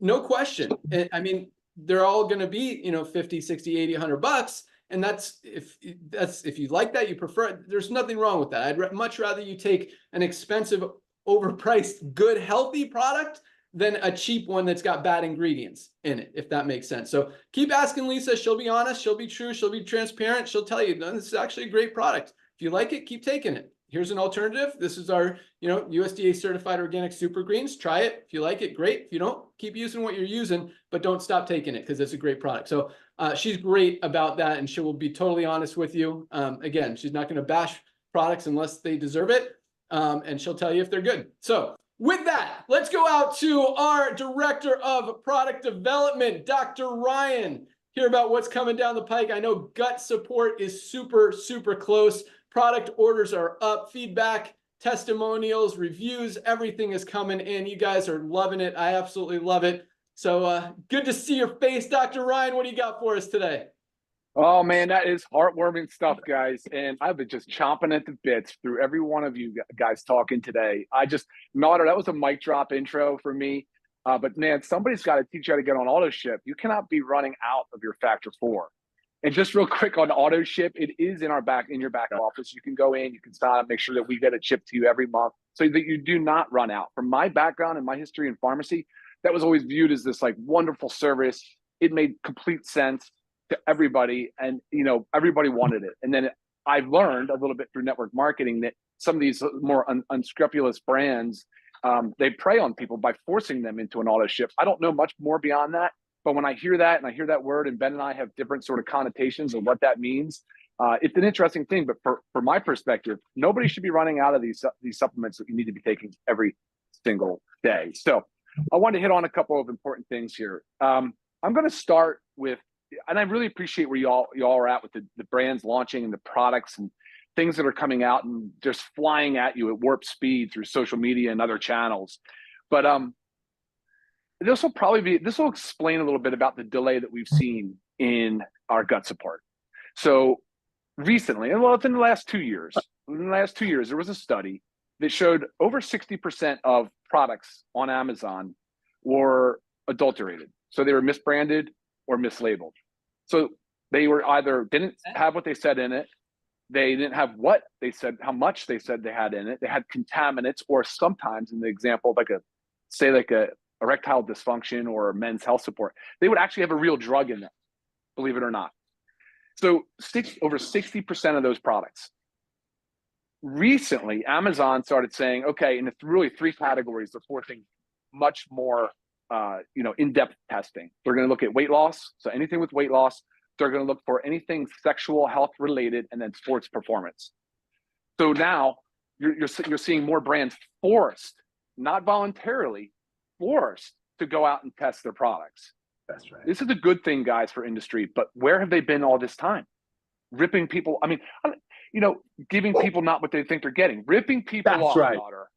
no question. I mean, they're all going to be, you know, 50, 60, 80, $100. And that's if you like that, you prefer it, there's nothing wrong with that. I'd much rather you take an expensive, overpriced, good, healthy product than a cheap one that's got bad ingredients in it, if that makes sense. So keep asking Lisa. She'll be honest. She'll be true. She'll be transparent. She'll tell you, no, this is actually a great product. If you like it, keep taking it. Here's an alternative. This is our, you know, USDA certified organic super greens. Try it. If you like it, great. If you don't, keep using what you're using, but don't stop taking it, because it's a great product. So she's great about that, and she will be totally honest with you. Again, she's not going to bash products unless they deserve it, and she'll tell you if they're good. So with that, let's go out to our Director of Product Development, Dr. Ryan, hear about what's coming down the pike. I know gut support is super, super close. Product orders are up, feedback, testimonials, reviews, everything is coming in. You guys are loving it. I absolutely love it. So good to see your face, Dr. Ryan. What do you got for us today? Oh, man, that is heartwarming stuff, guys. And I've been just chomping at the bits through every one of you guys talking today. I just, Nada, that was a mic drop intro for me. But man, somebody's got to teach you how to get on auto ship. You cannot be running out of your factor 4. And just real quick on auto ship, it is in your back office. You can go in, you can sign up, make sure that we get it shipped to you every month so that you do not run out. From my background and my history in pharmacy, that was always viewed as this like wonderful service. It made complete sense to everybody, and everybody wanted it. And then I've learned a little bit through network marketing that some of these more unscrupulous brands, they prey on people by forcing them into an auto ship. I don't know much more beyond that. But when I hear that, and I hear that word, and Ben and I have different sort of connotations of what that means, it's an interesting thing. But from my perspective, nobody should be running out of these supplements that you need to be taking every single day. So I want to hit on a couple of important things here. I'm going to start with, and I really appreciate where y'all are at with the brands launching and the products and things that are coming out and just flying at you at warp speed through social media and other channels. But this will explain a little bit about the delay that we've seen in our gut support. So recently, and well, it's in the last 2 years. In the last 2 years, there was a study that showed over 60% of products on Amazon were adulterated. So they were misbranded or mislabeled. So they were either didn't have what they said in it, they didn't have what they said, how much they said they had in it, they had contaminants, or sometimes in the example, like a erectile dysfunction or men's health support, they would actually have a real drug in them, believe it or not. So over 60% of those products. Recently, Amazon started saying, okay, and it's really 3 categories, they're forcing much more in-depth testing. They're going to look at weight loss, so anything with weight loss. They're going to look for anything sexual health related, and then sports performance. So now you're seeing more brands forced, not voluntarily, forced to go out and test their products. That's right. This is a good thing, guys, for industry, but where have they been all this time? Ripping people, giving people not what they think they're getting, ripping people off, right. daughter.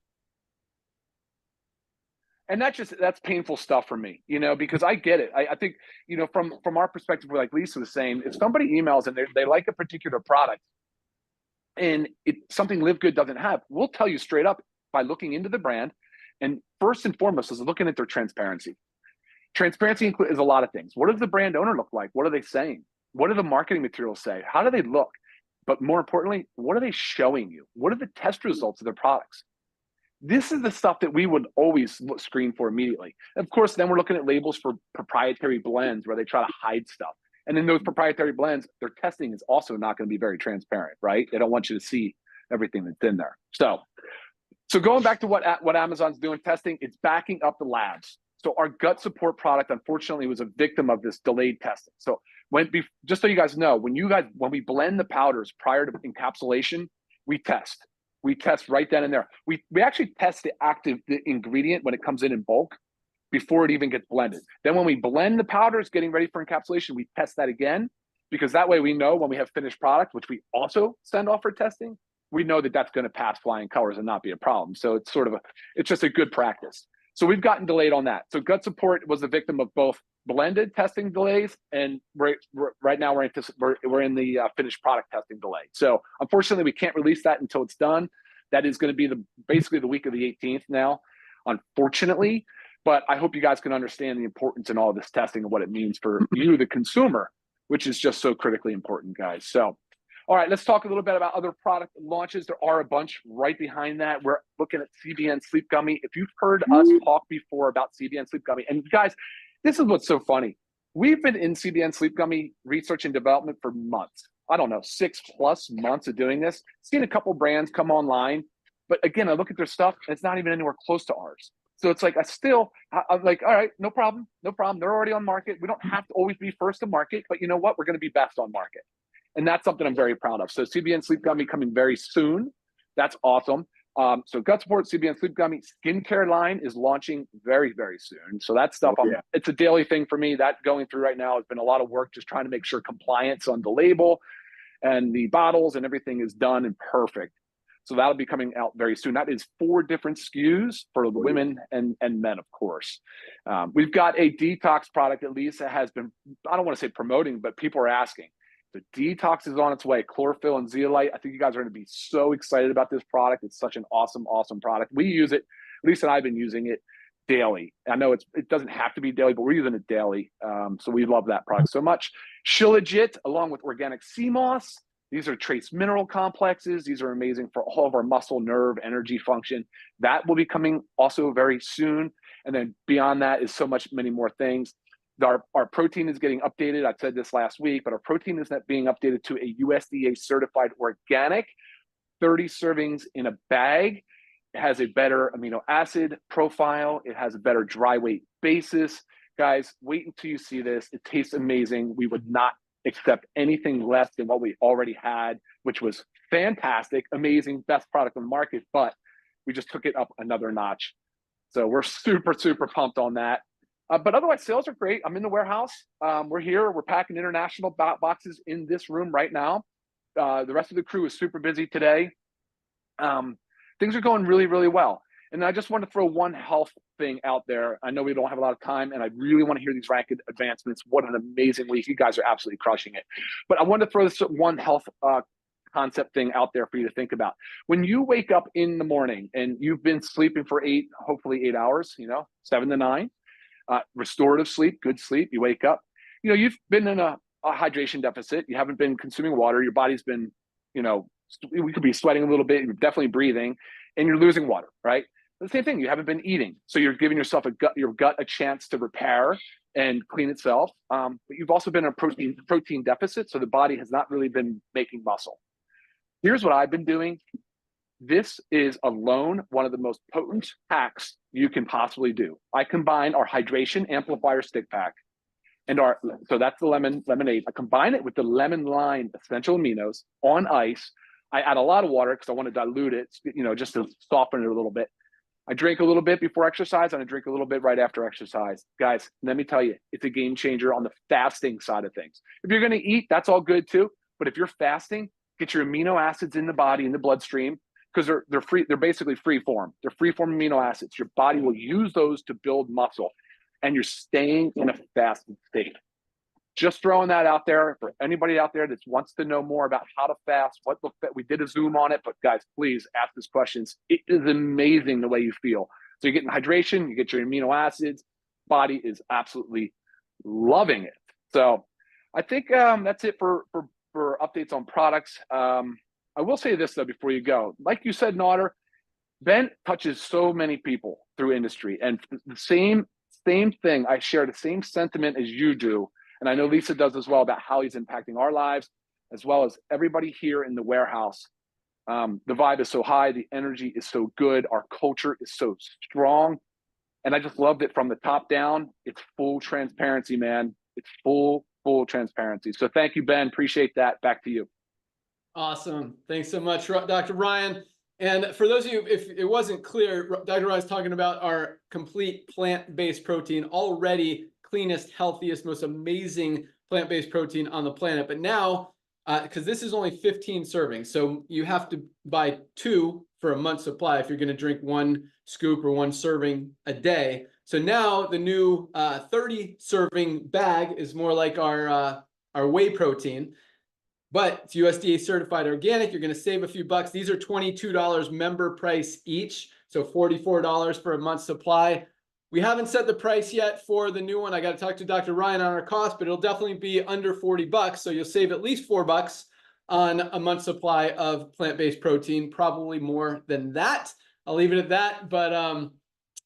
And that's painful stuff for me, because I get it. I think, from our perspective, we're like Lisa was saying, if somebody emails and they like a particular product and it's something Live Good doesn't have, we'll tell you straight up by looking into the brand. And first and foremost is looking at their transparency. Transparency is a lot of things. What does the brand owner look like? What are they saying? What do the marketing materials say? How do they look? But more importantly, what are they showing you? What are the test results of their products? This is the stuff that we would always screen for immediately. Of course, then we're looking at labels for proprietary blends where they try to hide stuff. And in those proprietary blends, their testing is also not going to be very transparent, right? They don't want you to see everything that's in there. So going back to what Amazon's doing testing, it's backing up the labs. So our gut support product, unfortunately, was a victim of this delayed testing. So just so you guys know, when we blend the powders prior to encapsulation, we test. We test right then and there. We actually test the ingredient when it comes in bulk before it even gets blended. Then when we blend the powders getting ready for encapsulation, we test that again, because that way we know when we have finished product, which we also send off for testing, we know that that's going to pass flying colors and not be a problem. So it's it's just a good practice. So we've gotten delayed on that. So gut support was a victim of both blended testing delays, and right now we're in the finished product testing delay. So unfortunately, we can't release that until it's done. That is going to be basically the week of the 18th now, unfortunately. But I hope you guys can understand the importance in all of this testing and what it means for you, the consumer, which is just so critically important, guys. So, all right, let's talk a little bit about other product launches. There are a bunch right behind that. We're looking at CBN Sleep Gummy. If you've heard us talk before about CBN Sleep Gummy, and guys, this is what's so funny. We've been in CBN Sleep Gummy research and development for months. I don't know, 6+ months of doing this. Seen a couple brands come online, but again, I look at their stuff and it's not even anywhere close to ours. So it's like, I'm like, all right, no problem. They're already on market. We don't have to always be first to market, but you know what? We're going to be best on market. And that's something I'm very proud of. So CBN Sleep Gummy coming very soon. That's awesome. So gut support, CBN Sleep Gummy, skincare line is launching very, very soon. So that stuff, it's a daily thing for me. That going through right now has been a lot of work, just trying to make sure compliance on the label and the bottles and everything is done and perfect. So that'll be coming out very soon. That is 4 different SKUs for the women and men, of course. We've got a detox product that Lisa has been, I don't want to say promoting, but people are asking. The detox is on its way, chlorophyll and zeolite. I think you guys are going to be so excited about this product. It's such an awesome, awesome product. We use it. Lisa and I have been using it. daily. I know it doesn't have to be daily, but we're using it daily. So we love that product so much. Shilajit, along with organic sea moss. These are trace mineral complexes. These are amazing for all of our muscle, nerve, energy function. That will be coming also very soon. And then beyond that is so much, many more things. Our protein is getting updated. I said this last week, but our protein is being updated to a USDA certified organic, 30 servings in a bag. It has a better amino acid profile. It has a better dry weight basis. Guys, wait until you see this. It tastes amazing. We would not accept anything less than what we already had, which was fantastic, amazing, best product on the market, but we just took it up another notch. So we're super, super pumped on that. But otherwise, sales are great. I'm in the warehouse. We're here. We're packing international boxes in this room right now. The rest of the crew is super busy today. Things are going really, really well. And I just want to throw one health thing out there. I know we don't have a lot of time, and I really want to hear these rank advancements. What an amazing week. You guys are absolutely crushing it. But I want to throw this one health concept thing out there for you to think about. When you wake up in the morning and you've been sleeping for hopefully 8 hours, 7 to 9, restorative sleep, good sleep, you wake up, you've been in a hydration deficit. You haven't been consuming water. Your body's been, we could be sweating a little bit. You're definitely breathing, and you're losing water, right? The same thing, you haven't been eating. So you're giving yourself your gut a chance to repair and clean itself. But you've also been in a protein deficit. So the body has not really been making muscle. Here's what I've been doing. This is alone one of the most potent hacks you can possibly do. I combine our hydration amplifier stick pack and so that's the lemonade. I combine it with the lemon lime essential aminos on ice. I add a lot of water because I want to dilute it, just to soften it a little bit. I drink a little bit before exercise, and I drink a little bit right after exercise. Guys, let me tell you, it's a game changer on the fasting side of things. If you're going to eat, that's all good too. But if you're fasting, get your amino acids in the body, in the bloodstream, because they're free. They're basically free form. They're free form amino acids. Your body will use those to build muscle, and you're staying in a fasted state. Just throwing that out there for anybody out there that wants to know more about how to fast. We did a Zoom on it, but guys, please ask us questions. It is amazing the way you feel. So you're getting hydration, you get your amino acids. Body is absolutely loving it. So I think that's it for updates on products. I will say this though before you go. Like you said, Naughter, Ben touches so many people through industry, and the same thing. I share the same sentiment as you do. And I know Lisa does as well, about how he's impacting our lives, as well as everybody here in the warehouse. The vibe is so high. The energy is so good. Our culture is so strong. And I just loved it from the top down. It's full transparency, man. It's full transparency. So thank you, Ben. Appreciate that. Back to you. Awesome. Thanks so much, Dr. Ryan. And for those of you, if it wasn't clear, Dr. Ryan's talking about our complete plant-based protein, already cleanest, healthiest, most amazing plant-based protein on the planet. But now, because this is only 15 servings, so you have to buy 2 for a month's supply if you're going to drink 1 scoop or 1 serving a day. So now the new 30 serving bag is more like our whey protein, but it's USDA certified organic. You're going to save a few bucks. These are $22 member price each, so $44 for a month's supply. We haven't set the price yet for the new one. I got to talk to Dr. Ryan on our cost, but it'll definitely be under 40 bucks. So you'll save at least $4 on a month's supply of plant-based protein, probably more than that. I'll leave it at that. But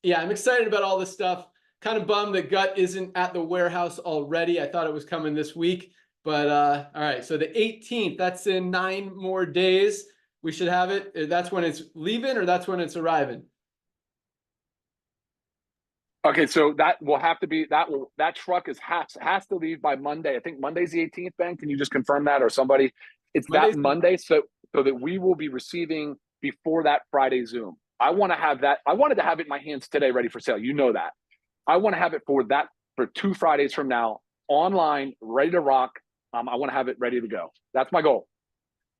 yeah, I'm excited about all this stuff. Kind of bummed that Gut isn't at the warehouse already. I thought it was coming this week, but all right. So the 18th, that's in 9 more days. We should have it. That's when it's leaving, or that's when it's arriving? Okay, so that will have to be that truck has to leave by Monday. I think Monday's the 18th, Ben. Can you just confirm that, or somebody? It's Monday's that Monday, so that we will be receiving before that Friday Zoom. I want to have that. I wanted to have it in my hands today, ready for sale. You know that. I want to have it for 2 Fridays from now, online, ready to rock. I want to have it ready to go. That's my goal.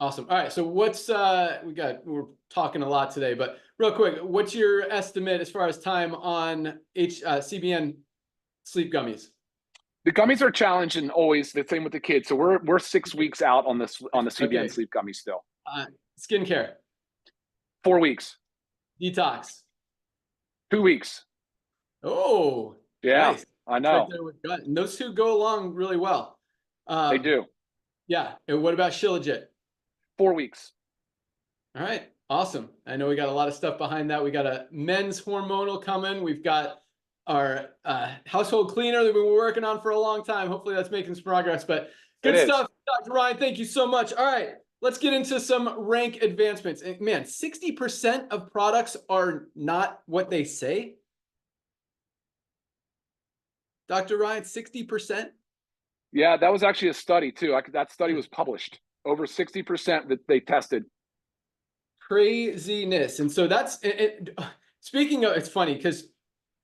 Awesome. All right. So what's we're talking a lot today, but real quick, what's your estimate as far as time on CBN sleep gummies? The gummies are challenging, always the same with the kids. So we're 6 weeks out on the CBN sleep gummies still. Skincare. 4 weeks. Detox. 2 weeks. Oh, Yeah, nice. I It's right know. there with gut. And those two go along really well. They do. Yeah. And what about Shilajit? 4 weeks. All right. Awesome. I know we got a lot of stuff behind that. We got a men's hormonal coming. We've got our household cleaner that we've been working on for a long time. Hopefully that's making some progress, but good stuff. Dr. Ryan, thank you so much. All right, let's get into some rank advancements. And man, 60% of products are not what they say. Dr. Ryan, 60%? Yeah, that was actually a study too. That study was published. Over 60% that they tested. Craziness. And so that's speaking of, it's funny because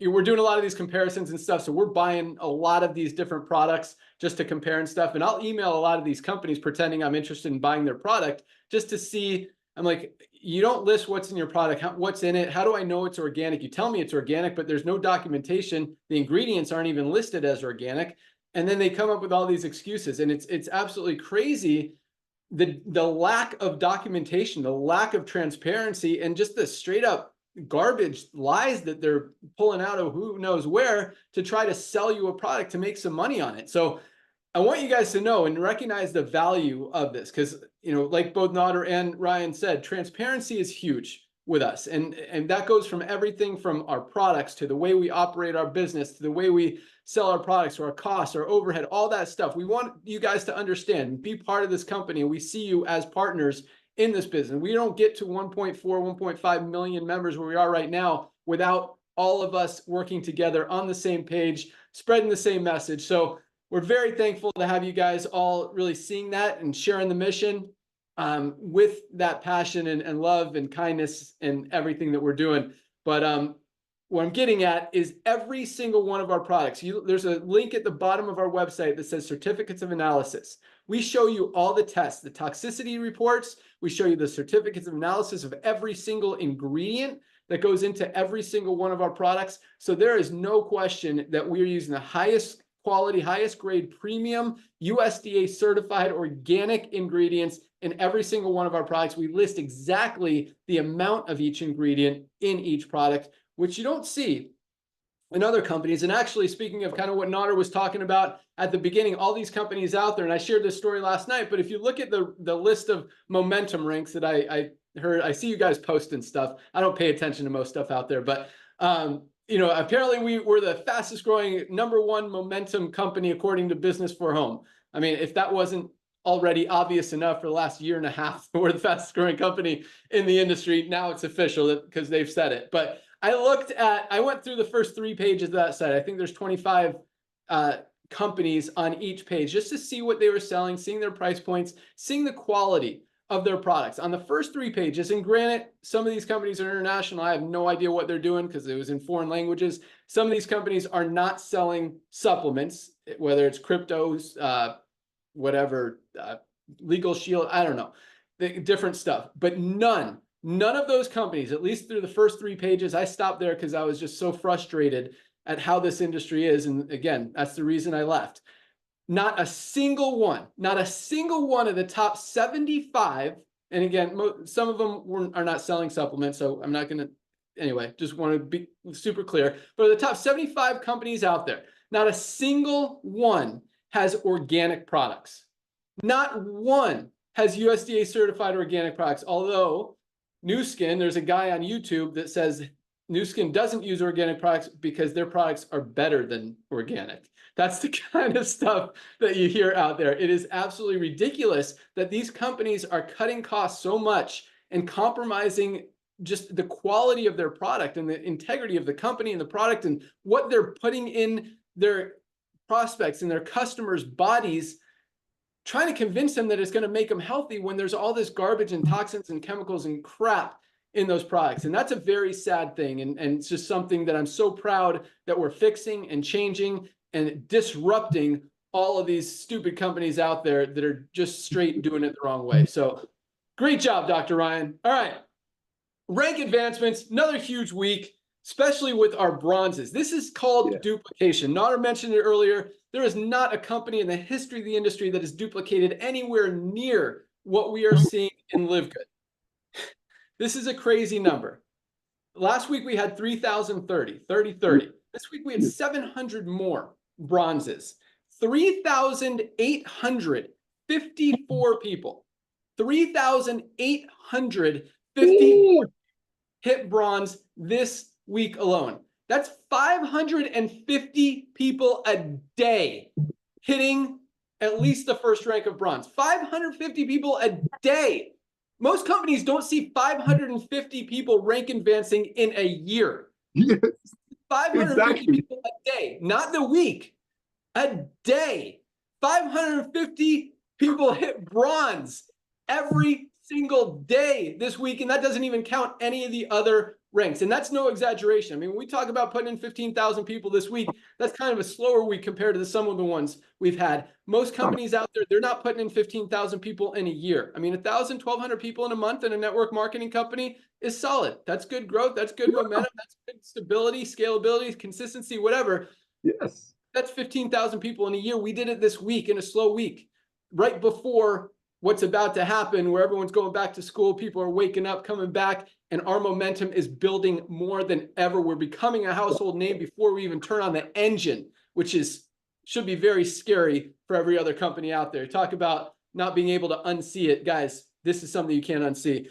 we're doing a lot of these comparisons and stuff. So we're buying a lot of these different products just to compare and stuff. And I'll email a lot of these companies pretending I'm interested in buying their product just to see. I'm like, you don't list what's in your product, what's in it. How do I know it's organic? You tell me it's organic, but there's no documentation. The ingredients aren't even listed as organic. And then they come up with all these excuses. And it's absolutely crazy. The lack of documentation, the lack of transparency, and just the straight up garbage lies that they're pulling out of who knows where to try to sell you a product to make some money on it. So I want you guys to know and recognize the value of this because, you know, like both Nader and Ryan said, transparency is huge with us. And that goes from everything from our products to the way we operate our business, to the way we sell our products, or our costs, our overhead, all that stuff. We want you guys to understand and be part of this company. We see you as partners in this business. We don't get to 1.4, 1.5 million members where we are right now without all of us working together on the same page, spreading the same message. So we're very thankful to have you guys all really seeing that and sharing the mission with that passion and love and kindness and everything that we're doing. But what I'm getting at is every single one of our products. There's a link at the bottom of our website that says certificates of analysis. We show you all the tests, the toxicity reports. We show you the certificates of analysis of every single ingredient that goes into every single one of our products. So there is no question that we're using the highest quality, highest grade premium USDA certified organic ingredients in every single one of our products. We list exactly the amount of each ingredient in each product, which you don't see in other companies. And actually, speaking of kind of what Nader was talking about at the beginning, all these companies out there, and I shared this story last night, but if you look at the list of momentum ranks that I heard, I see you guys posting stuff. I don't pay attention to most stuff out there, but you know, apparently we were the fastest growing #1 momentum company according to Business for Home. I mean, if that wasn't already obvious enough for the last year and a half, we're the fastest growing company in the industry. Now it's official because they've said it. But I went through the first 3 pages of that site. I think there's 25 companies on each page just to see what they were selling, seeing their price points, seeing the quality of their products. On the first 3 pages, and granted, some of these companies are international. I have no idea what they're doing because it was in foreign languages. Some of these companies are not selling supplements, whether it's cryptos, whatever, Legal Shield, I don't know, different stuff. But none of those companies, at least through the first 3 pages, I stopped there because I was just so frustrated at how this industry is. And again, that's the reason I left. Not a single one of the top 75, and again, some of them are not selling supplements, so I'm not going to, anyway, just want to be super clear. But the top 75 companies out there, not a single one has organic products. Not one has USDA certified organic products, although Nu Skin, there's a guy on YouTube that says Nu Skin doesn't use organic products because their products are better than organic. That's the kind of stuff that you hear out there. It is absolutely ridiculous that these companies are cutting costs so much and compromising just the quality of their product and the integrity of the company and the product and what they're putting in their prospects and their customers' bodies, trying to convince them that it's going to make them healthy when there's all this garbage and toxins and chemicals and crap in those products. And that's a very sad thing. And it's just something that I'm so proud that we're fixing and changing and disrupting all of these stupid companies out there that are just straight doing it the wrong way. So great job, Dr. Ryan. All right. Rank advancements, another huge week, especially with our bronzes. This is called duplication. Nader mentioned it earlier. There is not a company in the history of the industry that has duplicated anywhere near what we are seeing in Live Good. This is a crazy number. Last week we had 3,030. This week we had 700 more bronzes, 3,854 people, 3,854 hit bronze this week alone. That's 550 people a day hitting at least the first rank of bronze. 550 people a day. Most companies don't see 550 people rank advancing in a year. Yes, 550 people a day, not the week, a day. 550 people hit bronze every single day this week, and that doesn't even count any of the other ranks. And that's no exaggeration. I mean, when we talk about putting in 15,000 people this week, that's kind of a slower week compared to some of the ones we've had. Most companies out there, they're not putting in 15,000 people in a year. I mean, 1,000, 1,200 people in a month in a network marketing company is solid. That's good growth. That's good momentum. That's good stability, scalability, consistency, whatever. yes. That's 15,000 people in a year. We did it this week in a slow week, right before what's about to happen, where everyone's going back to school, people are waking up, coming back, and our momentum is building more than ever. We're becoming a household name before we even turn on the engine, which should be very scary for every other company out there. Talk about not being able to unsee it. Guys, this is something you can't unsee.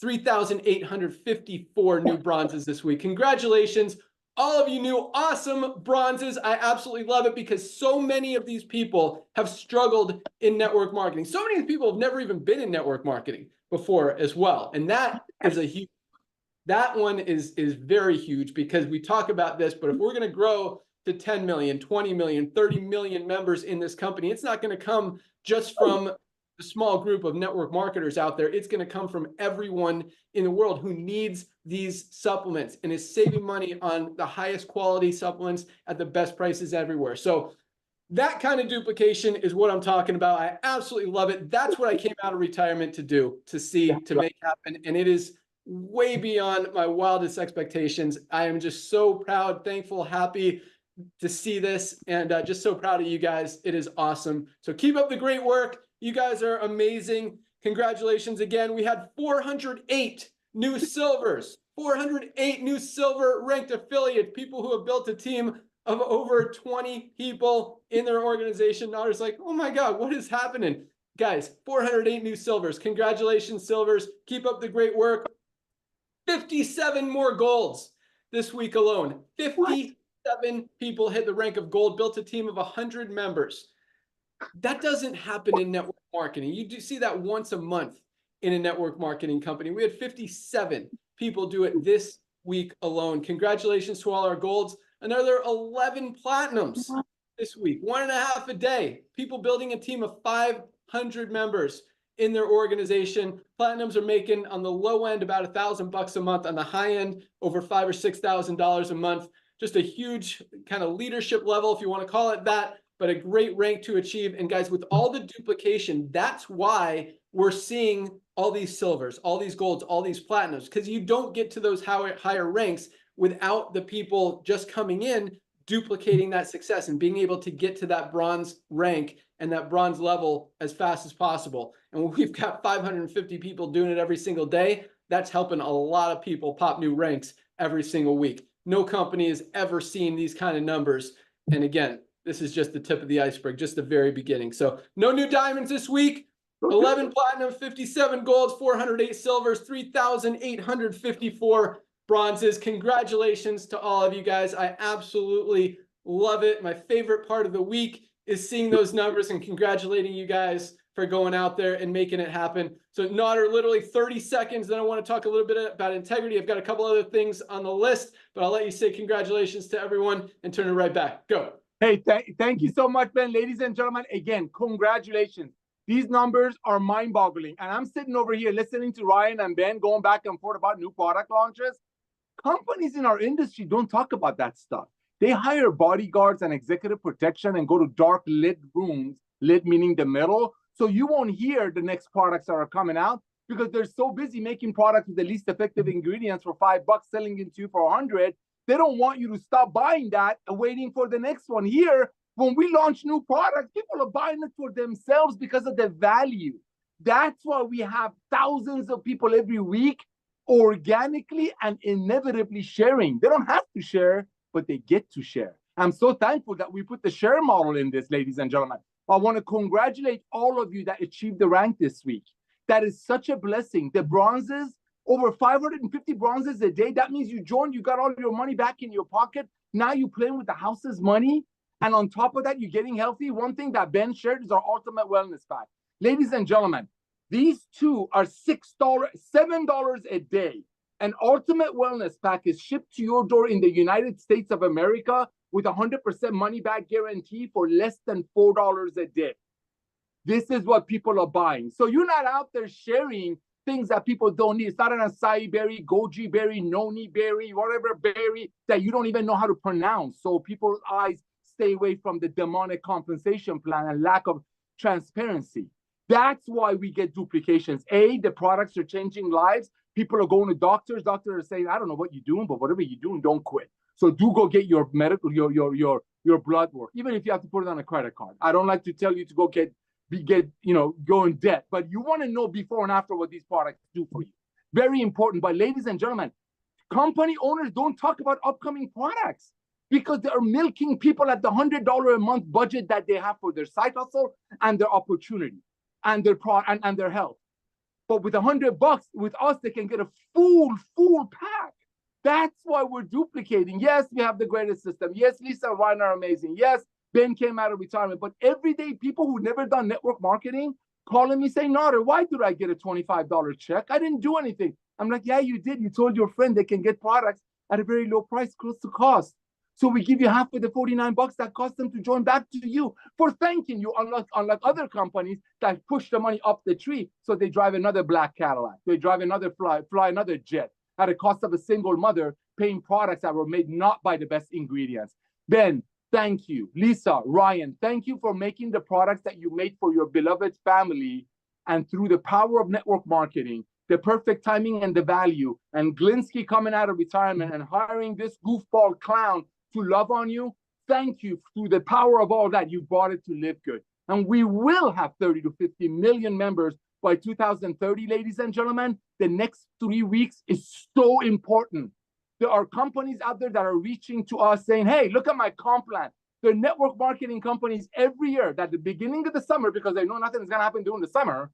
3,854 new bronzes this week. Congratulations. All of you new awesome bronzes. I absolutely love it because so many of these people have struggled in network marketing. So many people have never even been in network marketing before as well. And that is that one is very huge because we talk about this, but if we're going to grow to 10 million, 20 million, 30 million members in this company, it's not going to come just from a small group of network marketers out there. It's going to come from everyone in the world who needs these supplements and is saving money on the highest quality supplements at the best prices everywhere. So that kind of duplication is what I'm talking about. I absolutely love it. That's what I came out of retirement to do, to see, to make happen. And it is way beyond my wildest expectations. I am just so proud, thankful, happy to see this, and just so proud of you guys. It is awesome. So keep up the great work. You guys are amazing. Congratulations again. We had 408 new silvers, 408 new silver ranked affiliates, people who have built a team of over 20 people in their organization. Now it's like, oh my God, what is happening? Guys, 408 new silvers. Congratulations, silvers. Keep up the great work. 57 more golds this week alone. 57 people hit the rank of gold, built a team of 100 members. That doesn't happen in network marketing. You do see that once a month in a network marketing company. We had 57 people do it this week alone. Congratulations to all our golds. Another 11 platinums this week, 1.5 a day. People building a team of 500 members in their organization. Platinums are making on the low end about $1,000 a month, on the high end over $5,000 or $6,000 a month. Just a huge kind of leadership level, if you want to call it that, but a great rank to achieve. And guys, with all the duplication, that's why we're seeing all these silvers, all these golds, all these platinums, because you don't get to those higher ranks without the people just coming in, duplicating that success and being able to get to that bronze rank and that bronze level as fast as possible. And when we've got 550 people doing it every single day, that's helping a lot of people pop new ranks every single week. No company has ever seen these kind of numbers. And again, this is just the tip of the iceberg, just the very beginning. So no new diamonds this week. 11 platinum, 57 golds, 408 silvers, 3,854 bronzes. Congratulations to all of you guys. I absolutely love it. My favorite part of the week is seeing those numbers and congratulating you guys for going out there and making it happen. So Nader, literally 30 seconds. Then I want to talk a little bit about integrity. I've got a couple other things on the list, but I'll let you say congratulations to everyone and turn it right back. Go. Hey, thank you so much, Ben. Ladies and gentlemen, again, congratulations. These numbers are mind-boggling. And I'm sitting over here listening to Ryan and Ben going back and forth about new product launches. Companies in our industry don't talk about that stuff. They hire bodyguards and executive protection and go to dark lit rooms, lit meaning the middle. So you won't hear the next products that are coming out because they're so busy making products with the least effective ingredients for $5, selling it to you for 100. They don't want you to stop buying that and waiting for the next one. Here, when we launch new products, people are buying it for themselves because of the value. That's why we have thousands of people every week organically and inevitably sharing. They don't have to share, but but they get to share. I'm so thankful that we put the share model in this, ladies and gentlemen. I want to congratulate all of you that achieved the rank this week. That is such a blessing. The bronzes, over 550 bronzes a day. That means you joined, you got all your money back in your pocket. Now you're playing with the house's money. And on top of that, you're getting healthy. One thing that Ben shared is our ultimate wellness pack. Ladies and gentlemen, these two are $6, $7 a day. An ultimate wellness pack is shipped to your door in the United States of America with 100% money back guarantee for less than $4 a day. This is what people are buying. So you're not out there sharing things that people don't need. It's not an acai berry, goji berry, noni berry, whatever berry that you don't even know how to pronounce. So people's eyes stay away from the demonic compensation plan and lack of transparency. That's why we get duplications. The products are changing lives. People are going to doctors. Doctors are saying, I don't know what you're doing, but whatever you're doing, don't quit. So do go get your medical, your blood work, even if you have to put it on a credit card. I don't like to tell you to go go in debt, but you want to know before and after what these products do for you. Very important. But ladies and gentlemen, company owners don't talk about upcoming products because they are milking people at the $100 a month budget that they have for their side hustle and their opportunity and their and their health. But with $100 with us, they can get a full pack. That's why we're duplicating. Yes, we have the greatest system. Yes, Lisa and Ryan are amazing. Yes, Ben came out of retirement. But everyday people who never done network marketing calling me saying, Nader, why did I get a $25 check? I didn't do anything. I'm like, yeah, you did. You told your friend they can get products at a very low price, close to cost. So we give you half of the $49 that cost them to join back to you for thanking you, unlike other companies that push the money up the tree. So they drive another black Cadillac. They drive another fly another jet at a cost of a single mother paying products that were made not by the best ingredients. Ben, thank you. Lisa, Ryan, thank you for making the products that you made for your beloved family. And through the power of network marketing, the perfect timing and the value, and Glinsky coming out of retirement and hiring this goofball clown to love on you, thank you. Through the power of all that, you brought it to Live Good. And we will have 30 to 50 million members by 2030, ladies and gentlemen. The next 3 weeks is so important. There are companies out there that are reaching to us saying, hey, look at my comp plan. They're network marketing companies every year that at the beginning of the summer, because they know nothing is going to happen during the summer,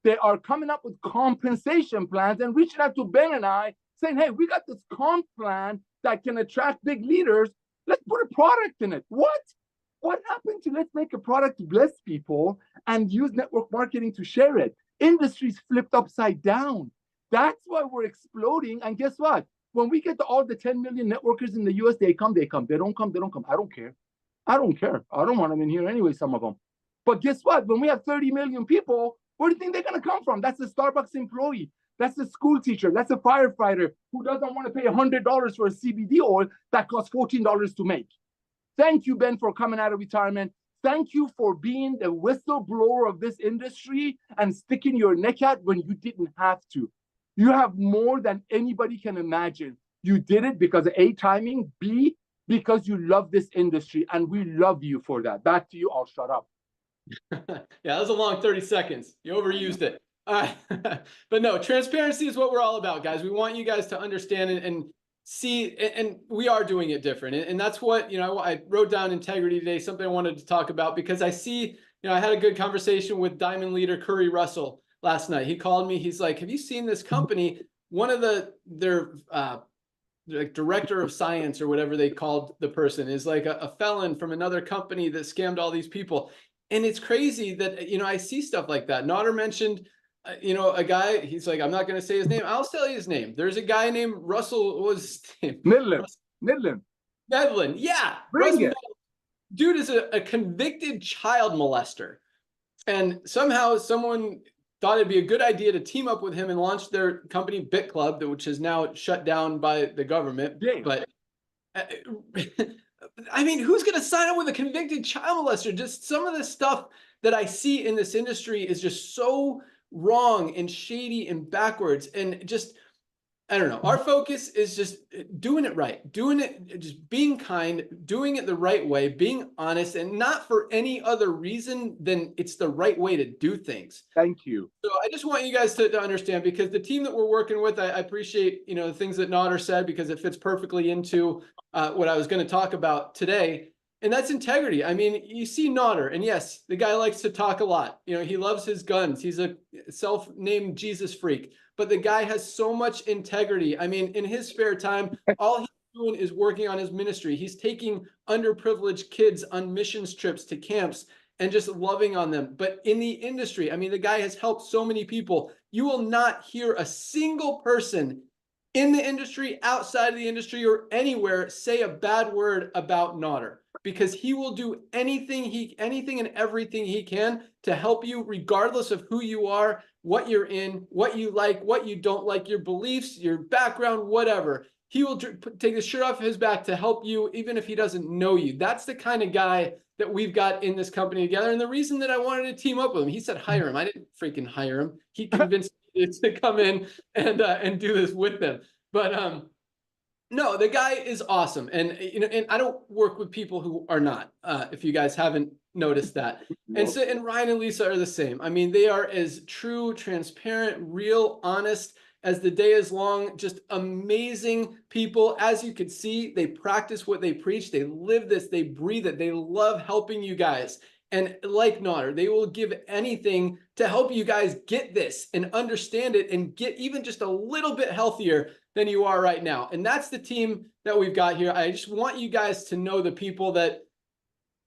they are coming up with compensation plans and reaching out to Ben and I saying, hey, we got this comp plan that can attract big leaders. Let's put a product in it. What happened to let's make a product to bless people and use network marketing to share it? Industries flipped upside down. That's why we're exploding. And guess what? When we get to all the 10 million networkers in the US, they come. They don't come. I don't care. I don't want them in here anyway, some of them. But guess what? When we have 30 million people, where do you think they're going to come from? That's a Starbucks employee. That's a school teacher. That's a firefighter who doesn't want to pay $100 for a CBD oil that costs $14 to make. Thank you, Ben, for coming out of retirement. Thank you for being the whistleblower of this industry and sticking your neck out when you didn't have to. You have more than anybody can imagine. You did it because of A, timing, B, because you love this industry, and we love you for that. Back to you. I'll shut up. Yeah, that was a long 30 seconds. You overused it. But no, transparency is what we're all about, guys. We want you guys to understand and see, and we are doing it different. And that's what, I wrote down integrity today, something I wanted to talk about, because I see, I had a good conversation with Diamond leader Curry Russell last night. He called me. He's like, have you seen this company? One of their like director of science or whatever they called the person is like a felon from another company that scammed all these people. And it's crazy that, I see stuff like that. Nader mentioned, a guy, he's like, I'm not going to say his name. I'll tell you his name. There's a guy named Russell, what was his name? Medlin. Yeah. Dude is a convicted child molester. And somehow someone thought it'd be a good idea to team up with him and launch their company Bit Club, which is now shut down by the government. Yeah. But I mean, who's going to sign up with a convicted child molester? Just some of the stuff that I see in this industry is just so wrong and shady and backwards. And just, I don't know. Our focus is just doing it right, just being kind, doing it the right way, being honest, and not for any other reason than it's the right way to do things. Thank you. So I just want you guys to understand, because the team that we're working with, I appreciate, the things that Nader said, because it fits perfectly into what I was going to talk about today. And that's integrity. I mean, you see Nodder, and yes, the guy likes to talk a lot. You know, he loves his guns. He's a self-named Jesus freak, but the guy has so much integrity. I mean, in his spare time, all he's doing is working on his ministry. He's taking underprivileged kids on missions trips to camps and just loving on them. But in the industry, I mean, the guy has helped so many people. You will not hear a single person in the industry, outside of the industry, or anywhere say a bad word about Nodder, because he will do anything and everything he can to help you, regardless of who you are, what you're in, what you like, what you don't like, your beliefs, your background, whatever. He will take the shirt off his back to help you, even if he doesn't know you. That's the kind of guy that we've got in this company together. And the reason that I wanted to team up with him, he said, hire him. I didn't freaking hire him. He convinced me to come in and do this with them. But no, the guy is awesome. And, you know, and I don't work with people who are not, if you guys haven't noticed that. And Ryan and Lisa are the same. I mean, they are as true, transparent, real, honest as the day is long, just amazing people. As you could see, they practice what they preach. They live this, they breathe it. They love helping you guys. And like Nodder, they will give anything to help you guys get this and understand it and get even just a little bit healthier than you are right now. And that's the team that we've got here. I just want you guys to know the people that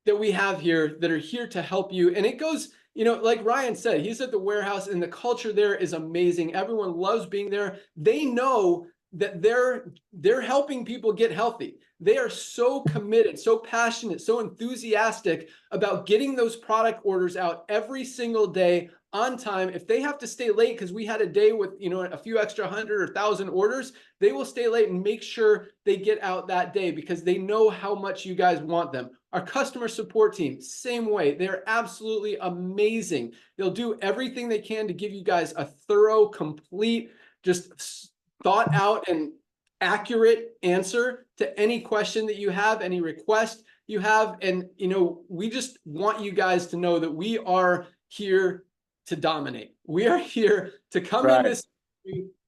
we have here that are here to help you. And it goes, you know, like Ryan said, he's at the warehouse and the culture there is amazing. Everyone loves being there. They know that they're helping people get healthy. They are so committed, so passionate, so enthusiastic about getting those product orders out every single day on time. If they have to stay late because we had a day with, you know, a few extra 100 or 1,000 orders, they will stay late and make sure they get out that day because they know how much you guys want them. Our customer support team, same way. They're absolutely amazing. They'll do everything they can to give you guys a thorough, complete, just thought out and accurate answer to any question that you have, any request you have. And, you know, we just want you guys to know that we are here to dominate. We are here to come in this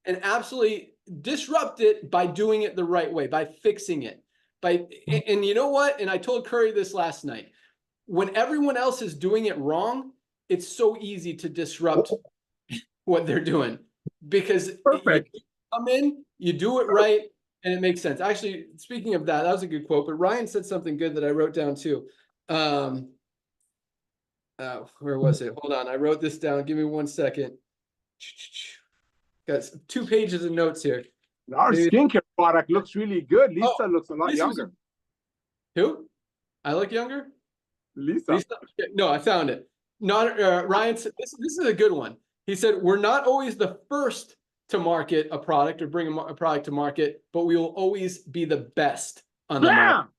and absolutely disrupt it by doing it the right way, by fixing it. And you know what? And I told Curry this last night. When everyone else is doing it wrong, it's so easy to disrupt what they're doing because you come in, you do it right, and it makes sense. Actually, speaking of that, that was a good quote, but Ryan said something good that I wrote down too. Where was it? Hold on. I wrote this down. Give me 1 second. Got 2 pages of notes here. Our skincare product looks really good. Lisa looks a lot younger. Who? I look younger? Lisa. No, I found it. Ryan said, this is a good one. He said, we're not always the first to market a product or bring a product to market, but we will always be the best on the market.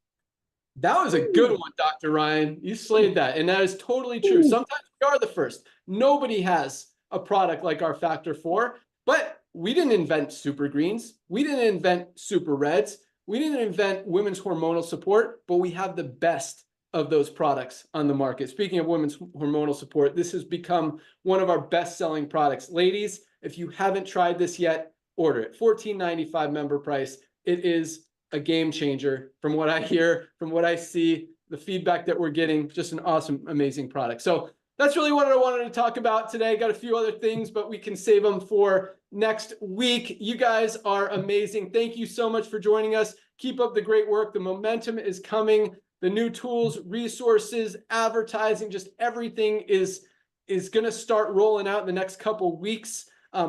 That was a good one, Dr. Ryan. You slayed that. And that is totally true. Sometimes we are the first. Nobody has a product like our Factor 4, but we didn't invent super greens. We didn't invent super reds. We didn't invent women's hormonal support, but we have the best of those products on the market. Speaking of women's hormonal support, this has become one of our best-selling products. Ladies, if you haven't tried this yet, order it. $14.95 member price. It is a game changer from what I hear, from what I see, the feedback that we're getting, just an awesome, amazing product. So that's really what I wanted to talk about today. Got a few other things, but we can save them for next week. You guys are amazing. Thank you so much for joining us. Keep up the great work. The momentum is coming. The new tools, resources, advertising, just everything is going to start rolling out in the next couple weeks.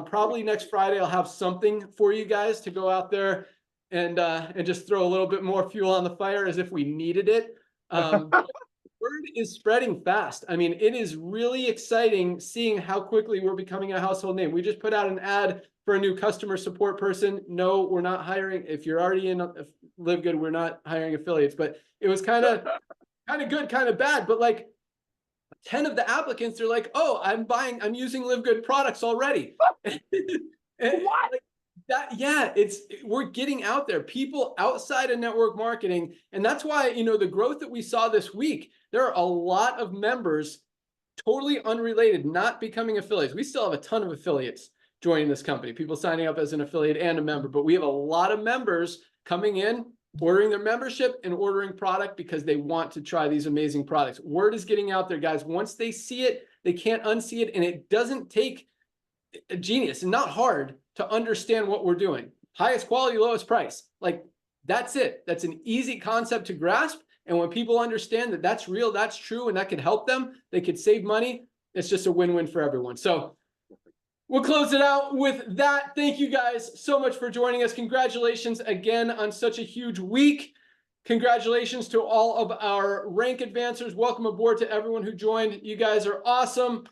Probably next Friday, I'll have something for you guys to go out there and just throw a little bit more fuel on the fire as if we needed it. Word is spreading fast. I mean, it is really exciting seeing how quickly we're becoming a household name. We just put out an ad for a new customer support person. No, we're not hiring. If you're already in Live Good, we're not hiring affiliates. But it was kind of good, kind of bad. But like 10 of the applicants, they're like, "Oh, I'm using Live Good products already." What? We're getting out there, people outside of network marketing. And that's why, you know, the growth that we saw this week, there are a lot of members totally unrelated, not becoming affiliates. We still have a ton of affiliates joining this company, people signing up as an affiliate and a member, but we have a lot of members coming in ordering their membership and ordering product because they want to try these amazing products. Word is getting out there, guys. Once they see it, they can't unsee it. And it doesn't take a genius and not hard to understand what we're doing. Highest quality, lowest price. Like, that's it. That's an easy concept to grasp. And when people understand that that's real, that's true, and that can help them, they could save money. It's just a win-win for everyone. So we'll close it out with that. Thank you guys so much for joining us. Congratulations again on such a huge week. Congratulations to all of our rank advancers. Welcome aboard to everyone who joined. You guys are awesome.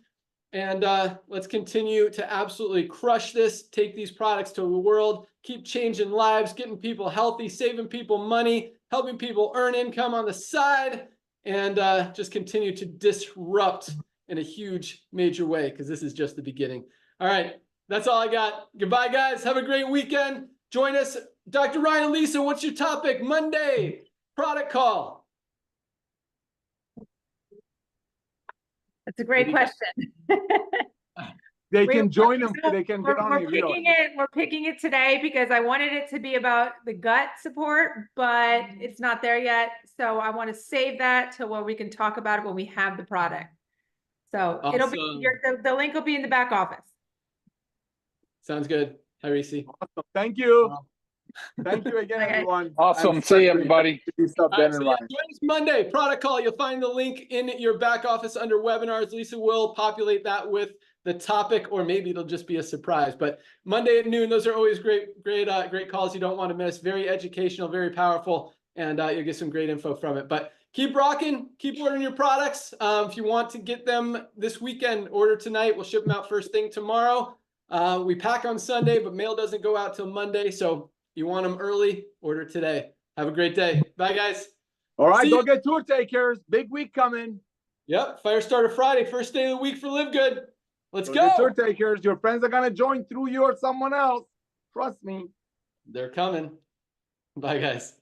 And let's continue to absolutely crush this, take these products to the world, keep changing lives, getting people healthy, saving people money, helping people earn income on the side, and just continue to disrupt in a huge, major way, because this is just the beginning. All right, that's all I got. Goodbye, guys. Have a great weekend. Join us. Dr. Ryan and Lisa, what's your topic? Monday, product call. That's a great question. They can join them. They can get on We're picking it today because I wanted it to be about the gut support, but it's not there yet. So I want to save that to where we can talk about it when we have the product. So it'll be the link will be in the back office. Sounds good. Hi, Reese. Awesome. Thank you. Thank you again, everyone. Awesome. See you, everybody. Join us Monday, product call. You'll find the link in your back office under webinars. Lisa will populate that with the topic, or maybe it'll just be a surprise. But Monday at noon, those are always great calls you don't want to miss. Very educational, very powerful, and you'll get some great info from it. But keep rocking, keep ordering your products. If you want to get them this weekend, order tonight. We'll ship them out first thing tomorrow. We pack on Sunday, but mail doesn't go out till Monday. So you want them early, order today. Have a great day. Bye, guys. All right, don't get tour takers. Big week coming. Yep, Firestarter Friday, first day of the week for Live Good. Let's go. Tour takers, your friends are going to join through you or someone else. Trust me. They're coming. Bye, guys.